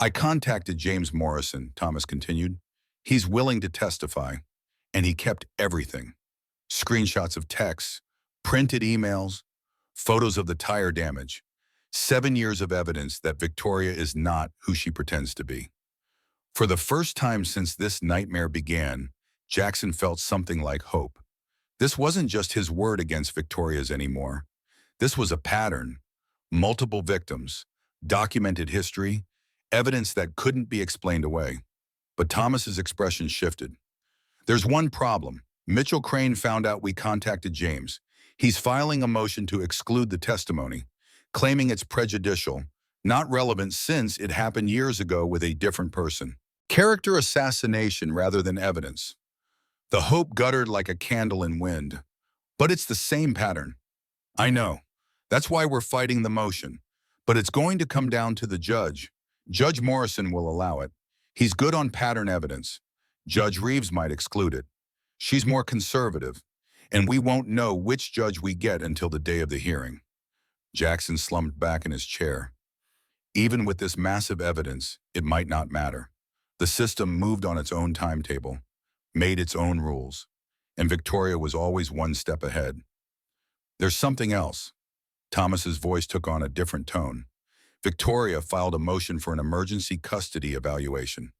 I contacted James Morrison, Thomas continued. He's willing to testify, and he kept everything. Screenshots of texts, printed emails, photos of the tire damage. 7 years of evidence that Victoria is not who she pretends to be. For the first time since this nightmare began, Jackson felt something like hope. This wasn't just his word against Victoria's anymore. This was a pattern. Multiple victims, documented history, evidence that couldn't be explained away. But Thomas's expression shifted. There's one problem. Mitchell Crane found out we contacted James. He's filing a motion to exclude the testimony, claiming it's prejudicial, not relevant since it happened years ago with a different person. Character assassination rather than evidence. The hope guttered like a candle in wind. But it's the same pattern. I know. That's why we're fighting the motion. But it's going to come down to the judge. Judge Morrison will allow it. He's good on pattern evidence. Judge Reeves might exclude it. She's more conservative, and we won't know which judge we get until the day of the hearing. Jackson slumped back in his chair. Even with this massive evidence, it might not matter. The system moved on its own timetable, made its own rules, and Victoria was always one step ahead. There's something else. Thomas's voice took on a different tone. Victoria filed a motion for an emergency custody evaluation.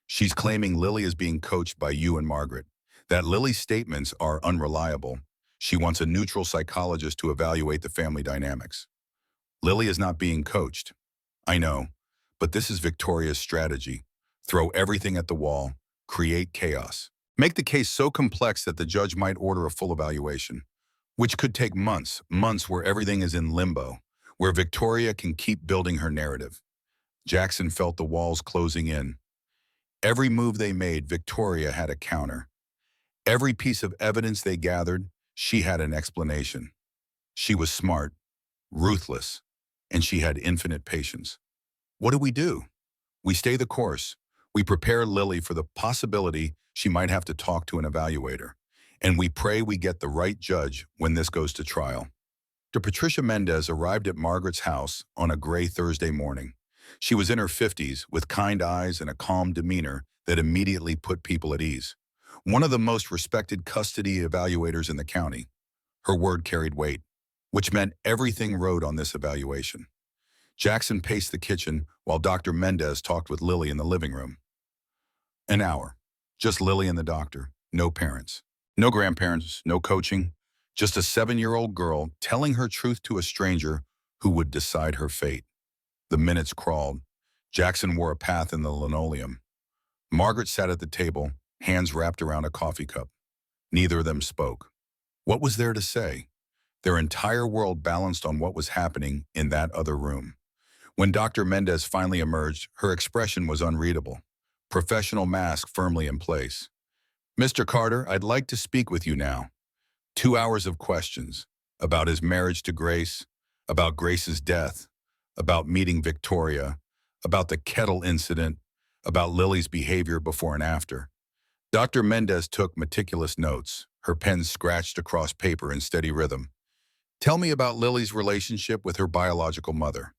She's claiming Lily is being coached by you and Margaret, that Lily's statements are unreliable. She wants a neutral psychologist to evaluate the family dynamics. Lily is not being coached. I know, but this is Victoria's strategy. Throw everything at the wall, create chaos. Make the case so complex that the judge might order a full evaluation, which could take months where everything is in limbo, where Victoria can keep building her narrative. Jackson felt the walls closing in. Every move they made, Victoria had a counter. Every piece of evidence they gathered, she had an explanation. She was smart, ruthless, and she had infinite patience. What do? We stay the course. We prepare Lily for the possibility she might have to talk to an evaluator, and we pray we get the right judge when this goes to trial. Patricia Mendez arrived at Margaret's house on a gray Thursday morning. She was in her 50s, with kind eyes and a calm demeanor that immediately put people at ease. One of the most respected custody evaluators in the county. Her word carried weight, which meant everything rode on this evaluation. Jackson paced the kitchen while Dr. Mendez talked with Lily in the living room. An hour. Just Lily and the doctor. No parents. No grandparents. No coaching. Just a 7-year-old girl telling her truth to a stranger who would decide her fate. The minutes crawled. Jackson wore a path in the linoleum. Margaret sat at the table, hands wrapped around a coffee cup. Neither of them spoke. What was there to say? Their entire world balanced on what was happening in that other room. When Dr. Mendez finally emerged, her expression was unreadable. Professional mask firmly in place. Mr. Carter, I'd like to speak with you now. 2 hours of questions about his marriage to Grace, about Grace's death, about meeting Victoria, about the kettle incident, about Lily's behavior before and after. Dr. Mendez took meticulous notes, her pen scratched across paper in steady rhythm. Tell me about Lily's relationship with her biological mother.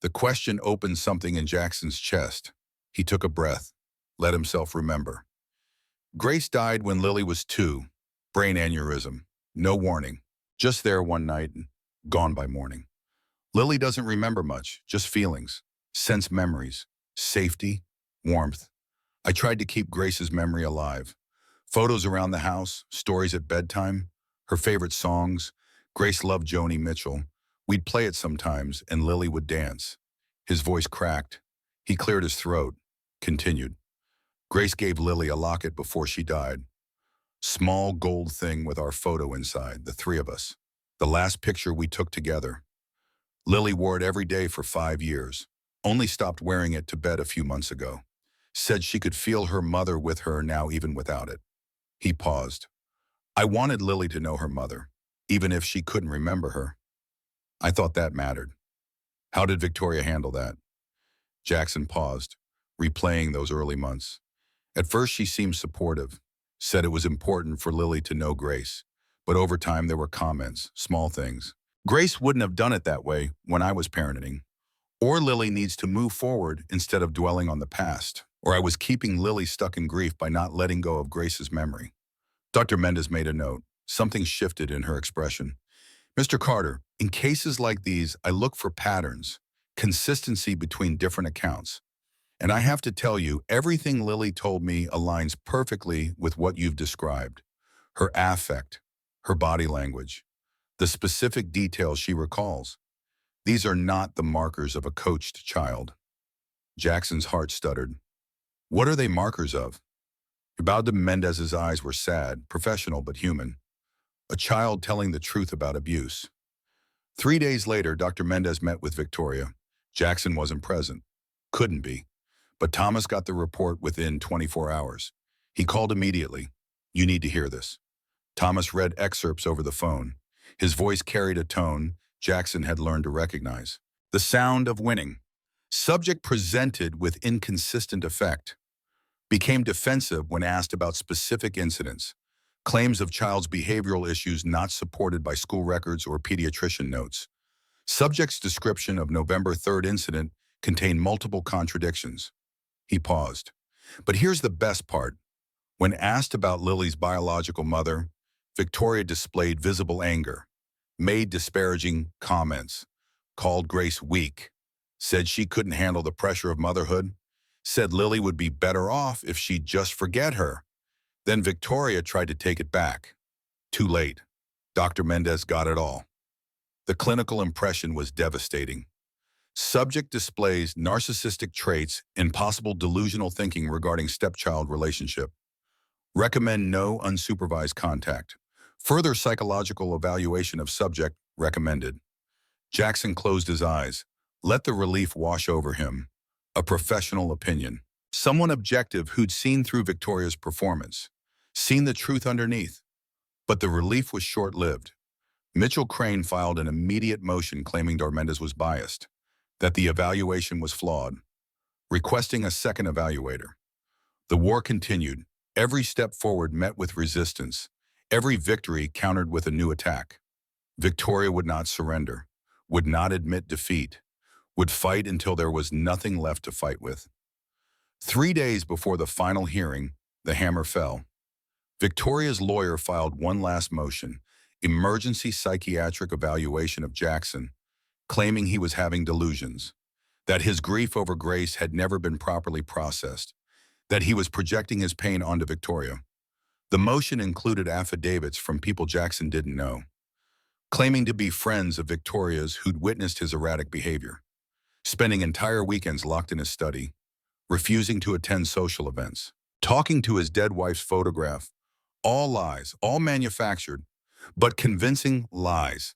The question opened something in Jackson's chest. He took a breath, let himself remember. Grace died when Lily was 2, brain aneurysm, no warning, just there one night and gone by morning. Lily doesn't remember much, just feelings. sense memories, safety, warmth. I tried to keep Grace's memory alive. Photos around the house, stories at bedtime, her favorite songs. Grace loved Joni Mitchell. We'd play it sometimes, and Lily would dance. His voice cracked. He cleared his throat, continued. Grace gave Lily a locket before she died. Small gold thing with our photo inside, the three of us. The last picture we took together. Lily wore it every day for 5 years. Only stopped wearing it to bed a few months ago. Said she could feel her mother with her now even without it. He paused. I wanted Lily to know her mother, even if she couldn't remember her. I thought that mattered. How did Victoria handle that? Jackson paused, replaying those early months. At first she seemed supportive, said it was important for Lily to know Grace, but over time there were comments, small things. Grace wouldn't have done it that way when I was parenting. Or Lily needs to move forward instead of dwelling on the past. Or I was keeping Lily stuck in grief by not letting go of Grace's memory. Dr. Mendez made a note. Something shifted in her expression. Mr. Carter, in cases like these, I look for patterns, consistency between different accounts. And I have to tell you, everything Lily told me aligns perfectly with what you've described. Her affect, her body language, the specific details she recalls. These are not the markers of a coached child. Jackson's heart stuttered. What are they markers of? He bowed to Mendez's eyes were sad, professional but human. A child telling the truth about abuse. 3 days later, Dr. Mendez met with Victoria. Jackson wasn't present. Couldn't be. But Thomas got the report within 24 hours. He called immediately. You need to hear this. Thomas read excerpts over the phone. His voice carried a tone Jackson had learned to recognize. The sound of winning. Subject presented with inconsistent effect. Became defensive when asked about specific incidents. Claims of child's behavioral issues not supported by school records or pediatrician notes. Subject's description of November 3rd incident contained multiple contradictions. He paused. But here's the best part. When asked about Lily's biological mother, Victoria displayed visible anger, made disparaging comments, called Grace weak, said she couldn't handle the pressure of motherhood, said Lily would be better off if she'd just forget her. Then Victoria tried to take it back. Too late. Dr. Mendez got it all. The clinical impression was devastating. Subject displays narcissistic traits and possible delusional thinking regarding stepchild relationship. Recommend no unsupervised contact. Further psychological evaluation of subject recommended. Jackson closed his eyes. Let the relief wash over him. A professional opinion. Someone objective who'd seen through Victoria's performance. Seen the truth underneath. But the relief was short-lived. Mitchell Crane filed an immediate motion claiming Dormendez was biased, that the evaluation was flawed, requesting a second evaluator. The war continued. Every step forward met with resistance. Every victory countered with a new attack. Victoria would not surrender, would not admit defeat, would fight until there was nothing left to fight with. 3 days before the final hearing, the hammer fell. Victoria's lawyer filed one last motion, emergency psychiatric evaluation of Jackson, claiming he was having delusions, that his grief over Grace had never been properly processed, that he was projecting his pain onto Victoria. The motion included affidavits from people Jackson didn't know, claiming to be friends of Victoria's who'd witnessed his erratic behavior, spending entire weekends locked in his study, refusing to attend social events, talking to his dead wife's photograph. All lies, all manufactured, but convincing lies.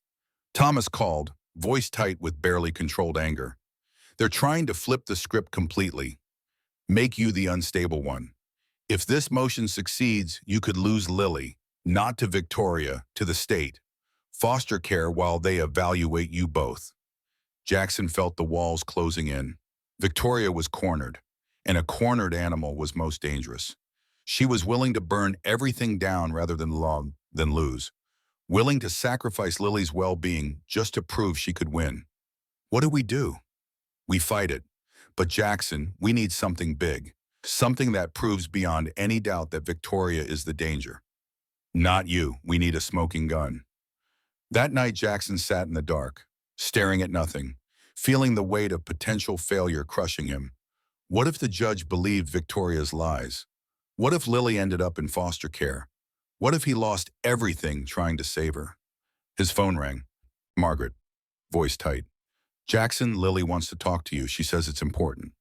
Thomas called, voice tight with barely controlled anger. They're trying to flip the script completely. Make you the unstable one. If this motion succeeds, you could lose Lily, not to Victoria, to the state. Foster care while they evaluate you both. Jackson felt the walls closing in. Victoria was cornered, and a cornered animal was most dangerous. She was willing to burn everything down rather than lose. Willing to sacrifice Lily's well-being just to prove she could win. What do? We fight it. But Jackson, we need something big. Something that proves beyond any doubt that Victoria is the danger. Not you. We need a smoking gun. That night, Jackson sat in the dark, staring at nothing, feeling the weight of potential failure crushing him. What if the judge believed Victoria's lies? What if Lily ended up in foster care? What if he lost everything trying to save her? His phone rang. Margaret, voice tight. Jackson, Lily wants to talk to you. She says it's important.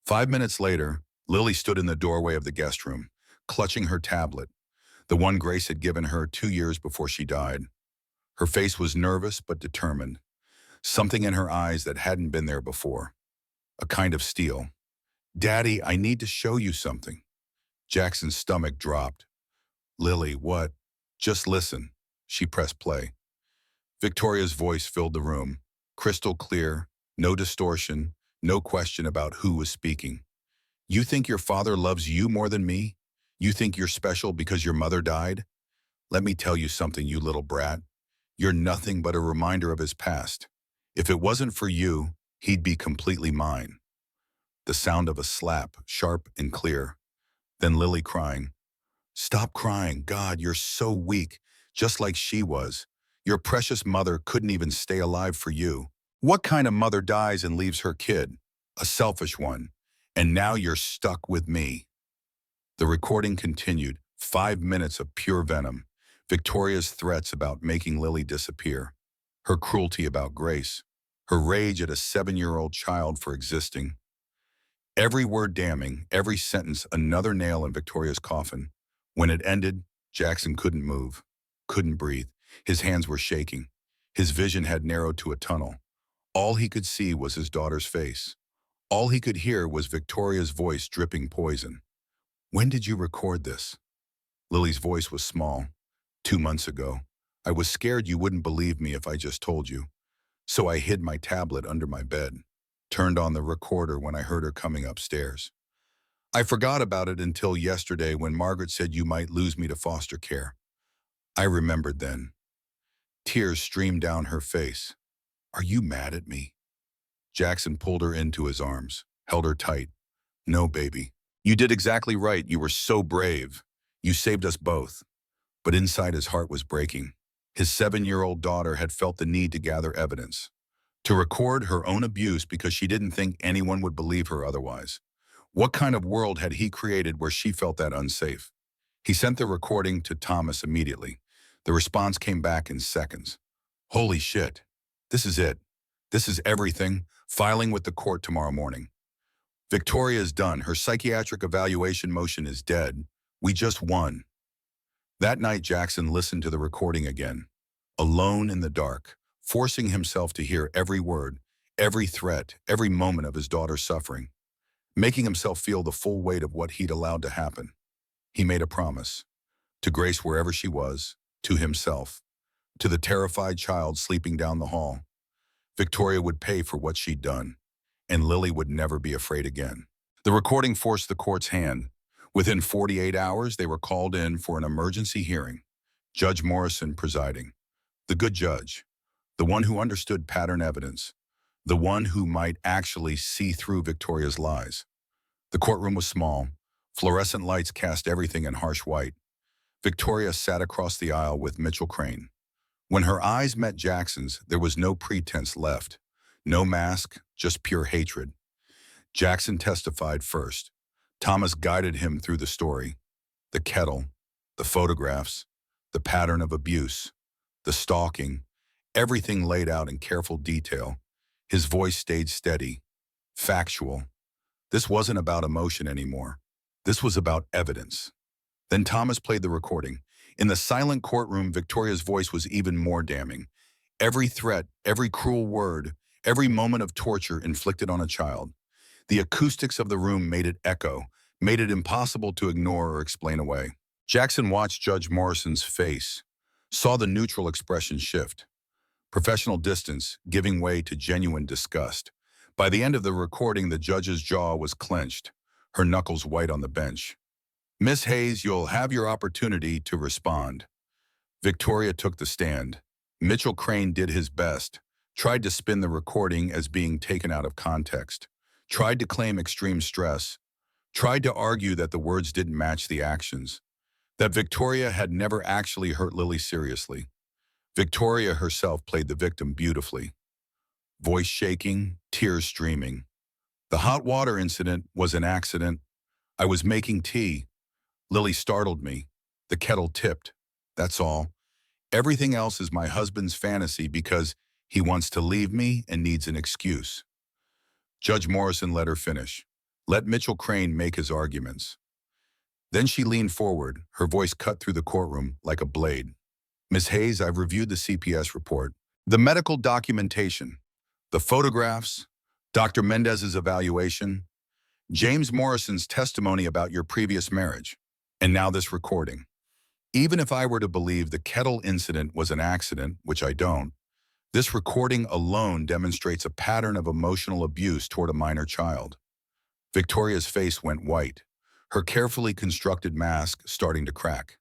5 minutes later, Lily stood in the doorway of the guest room, clutching her tablet, the one Grace had given her 2 years before she died. Her face was nervous but determined, something in her eyes that hadn't been there before, a kind of steel. Daddy, I need to show you something. Jackson's stomach dropped. Lily, what? Just listen. She pressed play. Victoria's voice filled the room, crystal clear, no distortion, no question about who was speaking. You think your father loves you more than me? You think you're special because your mother died? Let me tell you something, you little brat. You're nothing but a reminder of his past. If it wasn't for you, he'd be completely mine. The sound of a slap, sharp and clear. Then Lily crying. Stop crying. God, you're so weak, just like she was. Your precious mother couldn't even stay alive for you. What kind of mother dies and leaves her kid? A selfish one. And now you're stuck with me. The recording continued, 5 minutes of pure venom. Victoria's threats about making Lily disappear. Her cruelty about Grace. Her rage at a 7-year-old child for existing. Every word damning, every sentence another nail in Victoria's coffin. When it ended, Jackson couldn't move, couldn't breathe. His hands were shaking. His vision had narrowed to a tunnel. All he could see was his daughter's face. All he could hear was Victoria's voice dripping poison. When did you record this? Lily's voice was small. 2 months ago. I was scared you wouldn't believe me if I just told you. So I hid my tablet under my bed, turned on the recorder when I heard her coming upstairs. I forgot about it until yesterday when Margaret said you might lose me to foster care. I remembered then. Tears streamed down her face. Are you mad at me? Jackson pulled her into his arms, held her tight. No, baby. You did exactly right. You were so brave. You saved us both. But inside his heart was breaking. His 7-year-old daughter had felt the need to gather evidence, to record her own abuse because she didn't think anyone would believe her otherwise. What kind of world had he created where she felt that unsafe? He sent the recording to Thomas immediately. The response came back in seconds. Holy shit. This is it. This is everything. Filing with the court tomorrow morning. Victoria is done. Her psychiatric evaluation motion is dead. We just won. That night, Jackson listened to the recording again, alone in the dark, forcing himself to hear every word, every threat, every moment of his daughter's suffering, making himself feel the full weight of what he'd allowed to happen. He made a promise, to Grace wherever she was, to himself, to the terrified child sleeping down the hall. Victoria would pay for what she'd done, and Lily would never be afraid again. The recording forced the court's hand. Within 48 hours, they were called in for an emergency hearing. Judge Morrison presiding. The good judge. The one who understood pattern evidence. The one who might actually see through Victoria's lies. The courtroom was small. Fluorescent lights cast everything in harsh white. Victoria sat across the aisle with Mitchell Crane. When her eyes met Jackson's, there was no pretense left. No mask, just pure hatred. Jackson testified first. Thomas guided him through the story. The kettle, the photographs, the pattern of abuse, the stalking, everything laid out in careful detail. His voice stayed steady, factual. This wasn't about emotion anymore. This was about evidence. Then Thomas played the recording. In the silent courtroom, Victoria's voice was even more damning. Every threat, every cruel word, every moment of torture inflicted on a child. The acoustics of the room made it echo, made it impossible to ignore or explain away. Jackson watched Judge Morrison's face, saw the neutral expression shift. Professional distance giving way to genuine disgust. By the end of the recording, the judge's jaw was clenched, her knuckles white on the bench. Miss Hayes, you'll have your opportunity to respond. Victoria took the stand. Mitchell Crane did his best, tried to spin the recording as being taken out of context, tried to claim extreme stress, tried to argue that the words didn't match the actions, that Victoria had never actually hurt Lily seriously. Victoria herself played the victim beautifully. voice shaking, tears streaming. The hot water incident was an accident. I was making tea. Lily startled me. The kettle tipped. That's all. Everything else is my husband's fantasy because he wants to leave me and needs an excuse. Judge Morrison let her finish. Let Mitchell Crane make his arguments. Then she leaned forward, her voice cut through the courtroom like a blade. Miss Hayes, I've reviewed the CPS report, the medical documentation, the photographs, Dr. Mendez's evaluation, James Morrison's testimony about your previous marriage, and now this recording. Even if I were to believe the kettle incident was an accident, which I don't, this recording alone demonstrates a pattern of emotional abuse toward a minor child. Victoria's face went white, her carefully constructed mask starting to crack.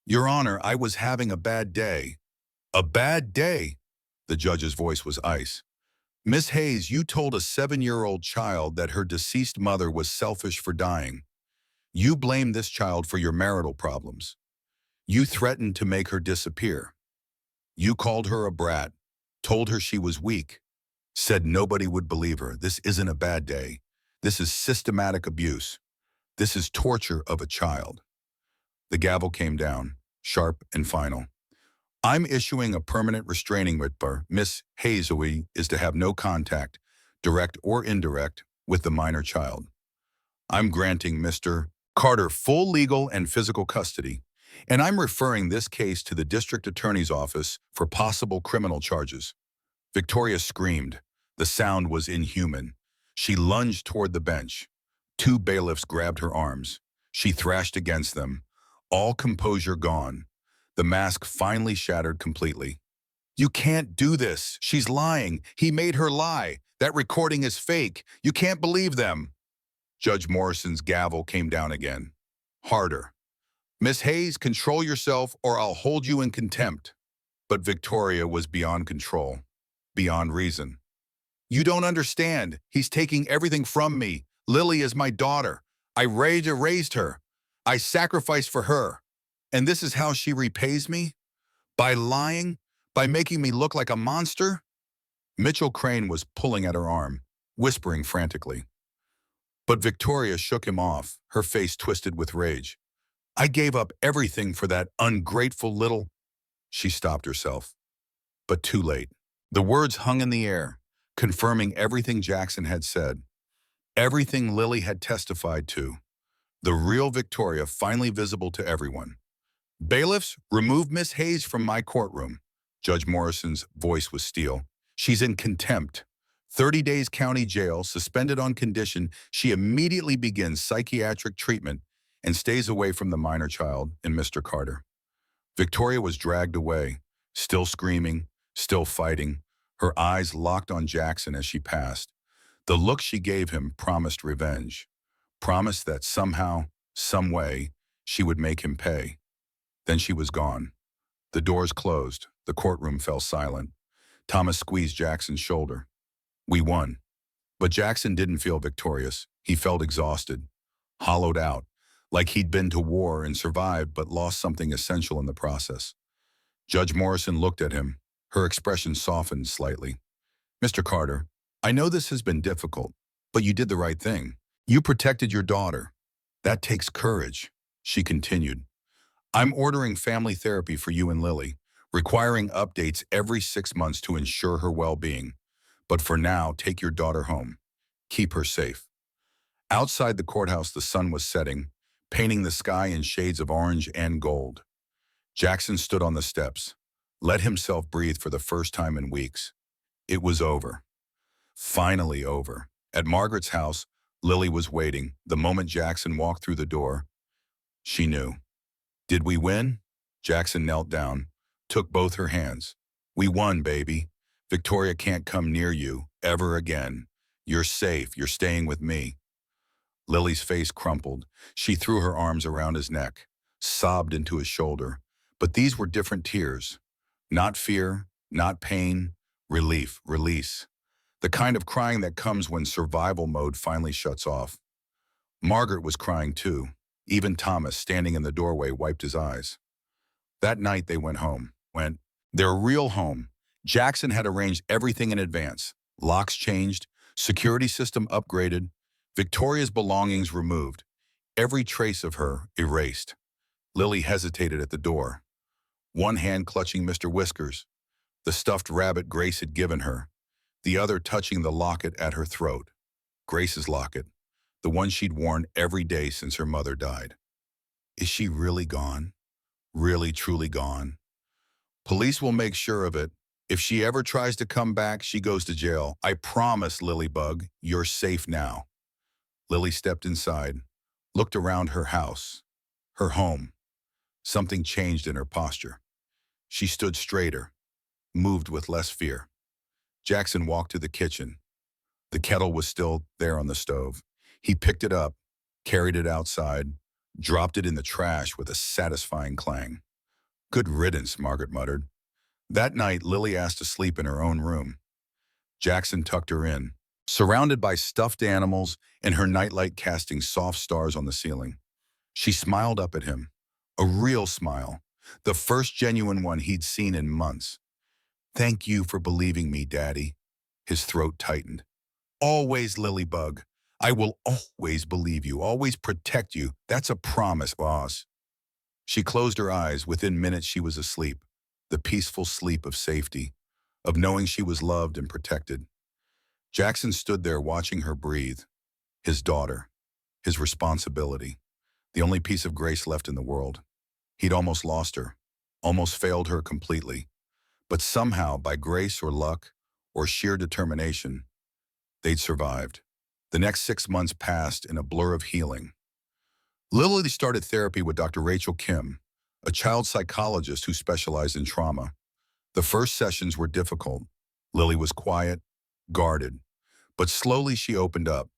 Your Honor, I was having a bad day. A bad day? The judge's voice was ice. Miss Hayes, you told a 7-year-old child that her deceased mother was selfish for dying. You blamed this child for your marital problems. You threatened to make her disappear. You called her a brat, told her she was weak, said nobody would believe her. This isn't a bad day. This is systematic abuse. This is torture of a child. The gavel came down, sharp and final. I'm issuing a permanent restraining order. Miss Hazelby is to have no contact, direct or indirect, with the minor child. I'm granting Mr. Carter full legal and physical custody, and I'm referring this case to the district attorney's office for possible criminal charges. Victoria screamed. The sound was inhuman. She lunged toward the bench. 2 bailiffs grabbed her arms. She thrashed against them, all composure gone. The mask finally shattered completely. You can't do this. She's lying. He made her lie. That recording is fake. You can't believe them. Judge Morrison's gavel came down again. Harder. Miss Hayes, control yourself or I'll hold you in contempt. But Victoria was beyond control, beyond reason. You don't understand. He's taking everything from me. Lily is my daughter. I raised her. I sacrificed for her. And this is how she repays me? By lying? By making me look like a monster? Mitchell Crane was pulling at her arm, whispering frantically. But Victoria shook him off, her face twisted with rage. I gave up everything for that ungrateful little... She stopped herself. But too late. The words hung in the air, confirming everything Jackson had said. Everything Lily had testified to. The real Victoria finally visible to everyone. Bailiffs, remove Miss Hayes from my courtroom. Judge Morrison's voice was steel. She's in contempt. 30 days county jail, suspended on condition she immediately begins psychiatric treatment and stays away from the minor child and Mr. Carter. Victoria was dragged away, still screaming, still fighting, her eyes locked on Jackson as she passed. The look she gave him promised revenge, promised that somehow, some way, she would make him pay. Then she was gone. The doors closed. The courtroom fell silent. Thomas squeezed Jackson's shoulder. We won. But Jackson didn't feel victorious. He felt exhausted, hollowed out, like he'd been to war and survived but lost something essential in the process. Judge Morrison looked at him. Her expression softened slightly. Mr. Carter, I know this has been difficult, but you did the right thing. You protected your daughter. That takes courage, she continued. I'm ordering family therapy for you and Lily, requiring updates every 6 months to ensure her well-being. But for now, take your daughter home. Keep her safe. Outside the courthouse, the sun was setting, painting the sky in shades of orange and gold. Jackson stood on the steps, let himself breathe for the first time in weeks. It was over. Finally over. At Margaret's house, Lily was waiting. The moment Jackson walked through the door, she knew. Did we win? Jackson knelt down, took both her hands. We won, baby. Victoria can't come near you, ever again. You're safe. You're staying with me. Lily's face crumpled. She threw her arms around his neck, sobbed into his shoulder. But these were different tears. Not fear, not pain, relief, release. The kind of crying that comes when survival mode finally shuts off. Margaret was crying too. Even Thomas, standing in the doorway, wiped his eyes. That night they went home. Their real home. Jackson had arranged everything in advance. Locks changed, security system upgraded, Victoria's belongings removed, every trace of her erased. Lily hesitated at the door, one hand clutching Mr. Whiskers, the stuffed rabbit Grace had given her, the other touching the locket at her throat. Grace's locket, the one she'd worn every day since her mother died. Is she really gone? Really, truly gone? Police will make sure of it. If she ever tries to come back, she goes to jail. I promise, Lilybug, you're safe now. Lily stepped inside, looked around her house, her home. Something changed in her posture. She stood straighter, moved with less fear. Jackson walked to the kitchen. The kettle was still there on the stove. He picked it up, carried it outside, dropped it in the trash with a satisfying clang. Good riddance, Margaret muttered. That night, Lily asked to sleep in her own room. Jackson tucked her in, surrounded by stuffed animals and her nightlight casting soft stars on the ceiling. She smiled up at him, a real smile, the first genuine one he'd seen in months. Thank you for believing me, Daddy. His throat tightened. Always, Lilybug. I will always believe you, always protect you. That's a promise, boss. She closed her eyes. Within minutes, she was asleep, the peaceful sleep of safety, of knowing she was loved and protected. Jackson stood there watching her breathe, his daughter, his responsibility, the only piece of Grace left in the world. He'd almost lost her, almost failed her completely. But somehow, by grace or luck or sheer determination, they'd survived. The next 6 months passed in a blur of healing. Lily started therapy with Dr. Rachel Kim, a child psychologist who specialized in trauma. The first sessions were difficult. Lily was quiet, guarded, but slowly she opened up,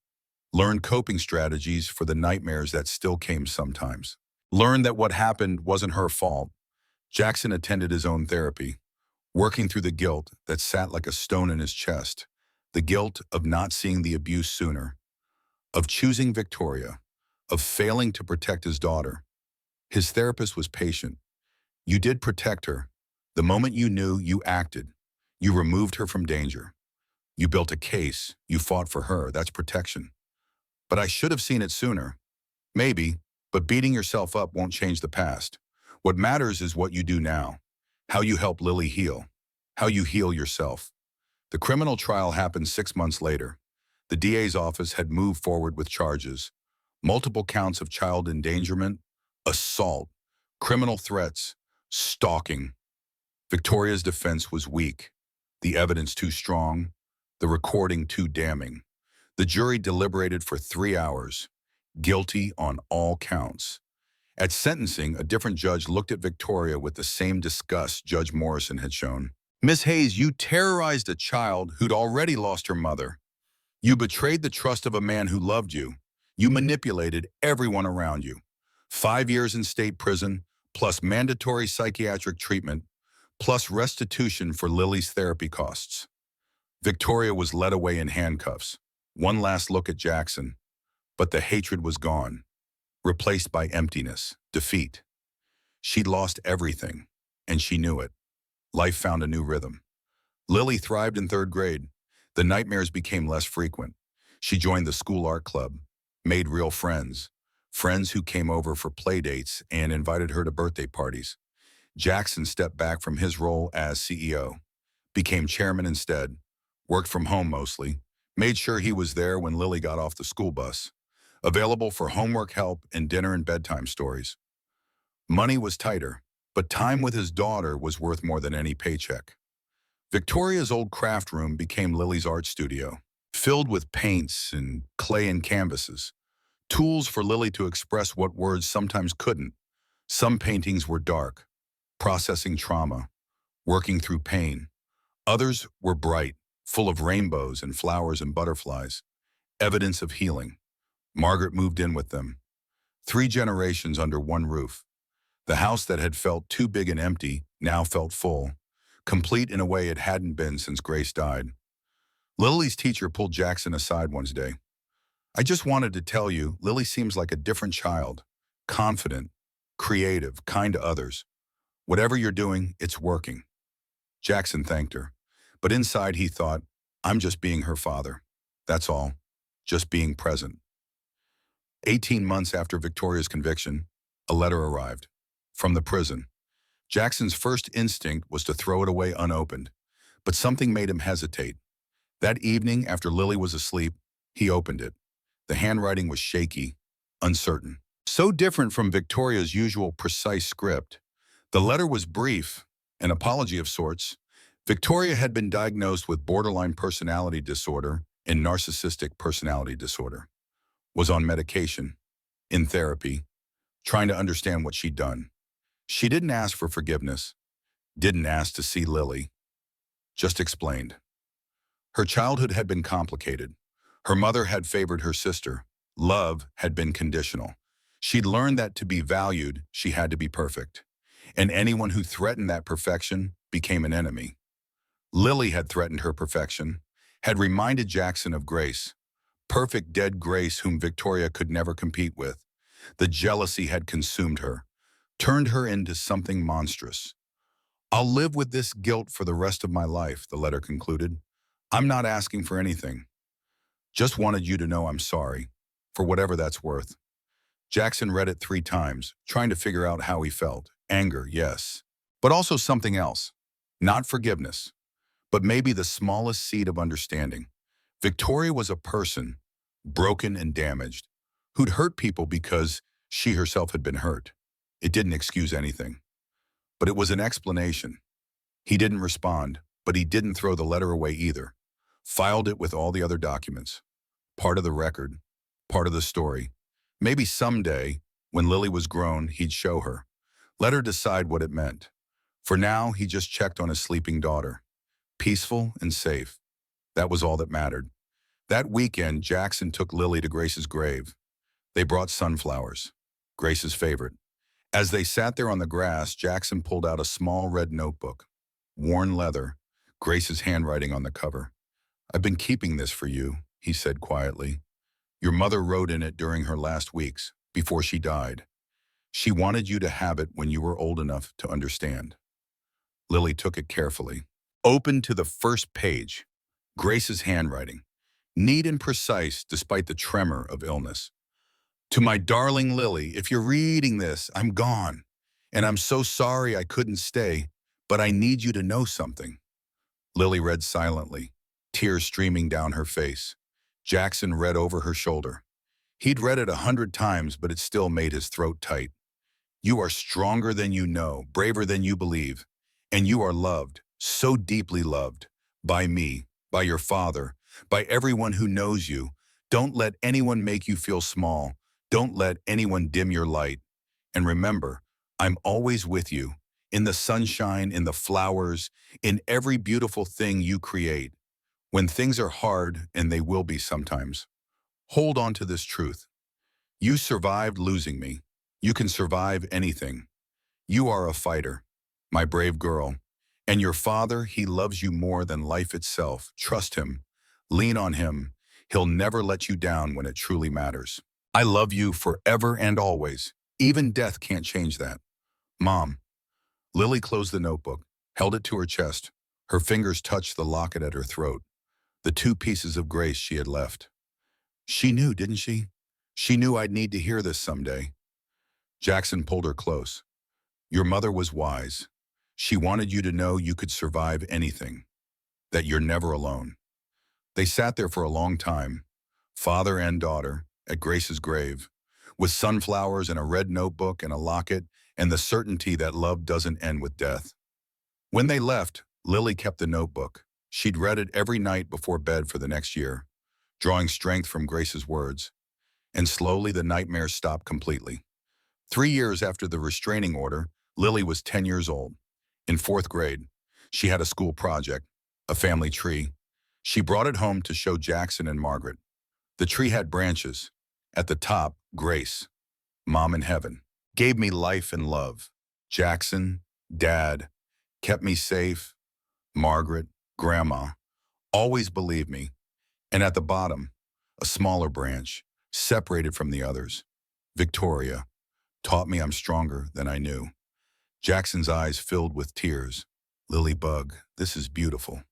learned coping strategies for the nightmares that still came sometimes. Learned that what happened wasn't her fault. Jackson attended his own therapy, working through the guilt that sat like a stone in his chest, the guilt of not seeing the abuse sooner, of choosing Victoria, of failing to protect his daughter. His therapist was patient. You did protect her. The moment you knew, you acted. You removed her from danger. You built a case. You fought for her. That's protection. But I should have seen it sooner. Maybe, but beating yourself up won't change the past. What matters is what you do now, how you help Lily heal, how you heal yourself. The criminal trial happened 6 months later. The DA's office had moved forward with charges, multiple counts of child endangerment, assault, criminal threats, stalking. Victoria's defense was weak, the evidence too strong, the recording too damning. The jury deliberated for 3 hours, guilty on all counts. At sentencing, a different judge looked at Victoria with the same disgust Judge Morrison had shown. Miss Hayes, you terrorized a child who'd already lost her mother. You betrayed the trust of a man who loved you. You manipulated everyone around you. 5 years in state prison, plus mandatory psychiatric treatment, plus restitution for Lily's therapy costs. Victoria was led away in handcuffs. One last look at Jackson, but the hatred was gone, replaced by emptiness, defeat. She'd lost everything, and she knew it. Life found a new rhythm. Lily thrived in 3rd grade. The nightmares became less frequent. She joined the school art club, made real friends, friends who came over for play dates and invited her to birthday parties. Jackson stepped back from his role as CEO, became chairman instead, worked from home mostly, made sure he was there when Lily got off the school bus, available for homework help and dinner and bedtime stories. Money was tighter, but time with his daughter was worth more than any paycheck. Victoria's old craft room became Lily's art studio, filled with paints and clay and canvases, tools for Lily to express what words sometimes couldn't. Some paintings were dark, processing trauma, working through pain. Others were bright, full of rainbows and flowers and butterflies, evidence of healing. Margaret moved in with them. 3 generations under one roof. The house that had felt too big and empty now felt full, complete in a way it hadn't been since Grace died. Lily's teacher pulled Jackson aside one day. I just wanted to tell you, Lily seems like a different child, confident, creative, kind to others. Whatever you're doing, it's working. Jackson thanked her, but inside he thought, I'm just being her father. That's all. Just being present. 18 months after Victoria's conviction, a letter arrived. From the prison. Jackson's first instinct was to throw it away unopened, but something made him hesitate. That evening, after Lily was asleep, he opened it. The handwriting was shaky, uncertain. So different from Victoria's usual precise script. The letter was brief, an apology of sorts. Victoria had been diagnosed with borderline personality disorder and narcissistic personality disorder, was on medication, in therapy, trying to understand what she'd done. She didn't ask for forgiveness, didn't ask to see Lily, just explained. Her childhood had been complicated. Her mother had favored her sister. Love had been conditional. She'd learned that to be valued, she had to be perfect. And anyone who threatened that perfection became an enemy. Lily had threatened her perfection, had reminded Jackson of Grace, perfect dead Grace whom Victoria could never compete with. The jealousy had consumed her, turned her into something monstrous. I'll live with this guilt for the rest of my life, the letter concluded. I'm not asking for anything. Just wanted you to know I'm sorry, for whatever that's worth. Jackson read it 3 times, trying to figure out how he felt. Anger, yes, but also something else. Not forgiveness, but maybe the smallest seed of understanding. Victoria was a person, broken and damaged, who'd hurt people because she herself had been hurt. It didn't excuse anything, but it was an explanation. He didn't respond, but he didn't throw the letter away either. Filed it with all the other documents. Part of the record, part of the story. Maybe someday, when Lily was grown, he'd show her. Let her decide what it meant. For now, he just checked on his sleeping daughter. Peaceful and safe. That was all that mattered. That weekend, Jackson took Lily to Grace's grave. They brought sunflowers, Grace's favorite. As they sat there on the grass, Jackson pulled out a small red notebook. Worn leather, Grace's handwriting on the cover. I've been keeping this for you, he said quietly. Your mother wrote in it during her last weeks, before she died. She wanted you to have it when you were old enough to understand. Lily took it carefully. Opened to the first page. Grace's handwriting. Neat and precise despite the tremor of illness. To my darling Lily, if you're reading this, I'm gone. And I'm so sorry I couldn't stay, but I need you to know something. Lily read silently, tears streaming down her face. Jackson read over her shoulder. He'd read it 100 times, but it still made his throat tight. You are stronger than you know, braver than you believe, and you are loved, so deeply loved, by me, by your father, by everyone who knows you. Don't let anyone make you feel small. Don't let anyone dim your light. And remember, I'm always with you, in the sunshine, in the flowers, in every beautiful thing you create. When things are hard, and they will be sometimes, hold on to this truth. You survived losing me. You can survive anything. You are a fighter, my brave girl. And your father, he loves you more than life itself. Trust him. Lean on him. He'll never let you down when it truly matters. I love you forever and always. Even death can't change that. Mom. Lily closed the notebook, held it to her chest. Her fingers touched the locket at her throat, the 2 pieces of Grace she had left. She knew, didn't she? She knew I'd need to hear this someday. Jackson pulled her close. Your mother was wise. She wanted you to know you could survive anything, that you're never alone. They sat there for a long time, father and daughter, at Grace's grave, with sunflowers and a red notebook and a locket and the certainty that love doesn't end with death. When they left, Lily kept the notebook. She'd read it every night before bed for the next year, drawing strength from Grace's words. And slowly the nightmares stopped completely. 3 years after the restraining order, Lily was 10 years old. In 4th grade, she had a school project, a family tree. She brought it home to show Jackson and Margaret. The tree had branches. At the top, Grace, Mom in heaven, gave me life and love. Jackson, Dad, kept me safe. Margaret, Grandma, always believed me. And at the bottom, a smaller branch, separated from the others. Victoria, taught me I'm stronger than I knew. Jackson's eyes filled with tears. Lily Bug, this is beautiful.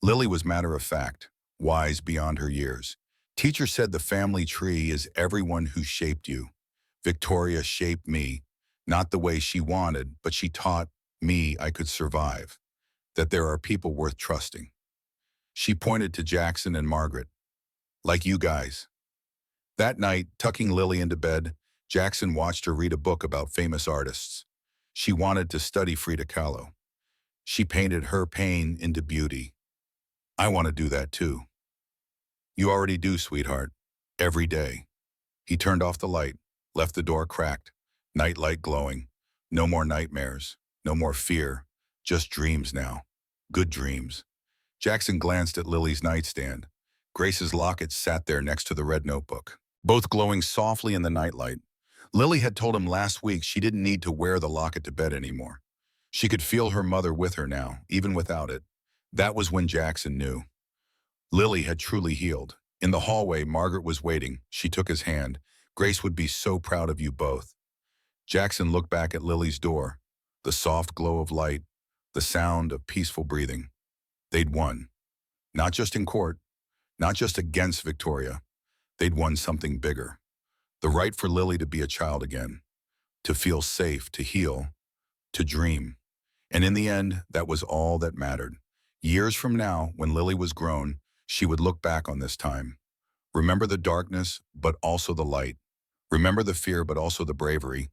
Lily was matter of fact, wise beyond her years. Teacher said the family tree is everyone who shaped you. Victoria shaped me, not the way she wanted, but she taught me I could survive, that there are people worth trusting. She pointed to Jackson and Margaret, like you guys. That night, tucking Lily into bed, Jackson watched her read a book about famous artists. She wanted to study Frida Kahlo. She painted her pain into beauty. I want to do that too. You already do, sweetheart. Every day. He turned off the light, left the door cracked, night light glowing. No more nightmares, no more fear, just dreams now. Good dreams. Jackson glanced at Lily's nightstand. Grace's locket sat there next to the red notebook, both glowing softly in the nightlight. Lily had told him last week she didn't need to wear the locket to bed anymore. She could feel her mother with her now, even without it. That was when Jackson knew. Lily had truly healed. In the hallway, Margaret was waiting. She took his hand. Grace would be so proud of you both. Jackson looked back at Lily's door. The soft glow of light, the sound of peaceful breathing. They'd won. Not just in court, not just against Victoria. They'd won something bigger. The right for Lily to be a child again. To feel safe, to heal, to dream. And in the end, that was all that mattered. Years from now, when Lily was grown, she would look back on this time. Remember the darkness, but also the light. Remember the fear, but also the bravery.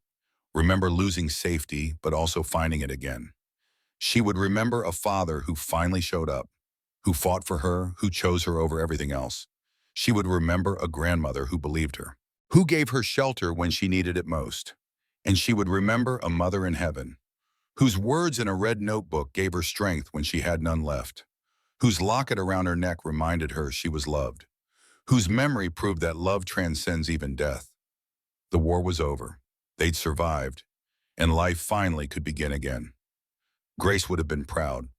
Remember losing safety, but also finding it again. She would remember a father who finally showed up, who fought for her, who chose her over everything else. She would remember a grandmother who believed her, who gave her shelter when she needed it most. And she would remember a mother in heaven, whose words in a red notebook gave her strength when she had none left, whose locket around her neck reminded her she was loved, whose memory proved that love transcends even death. The war was over. They'd survived, and life finally could begin again. Grace would have been proud.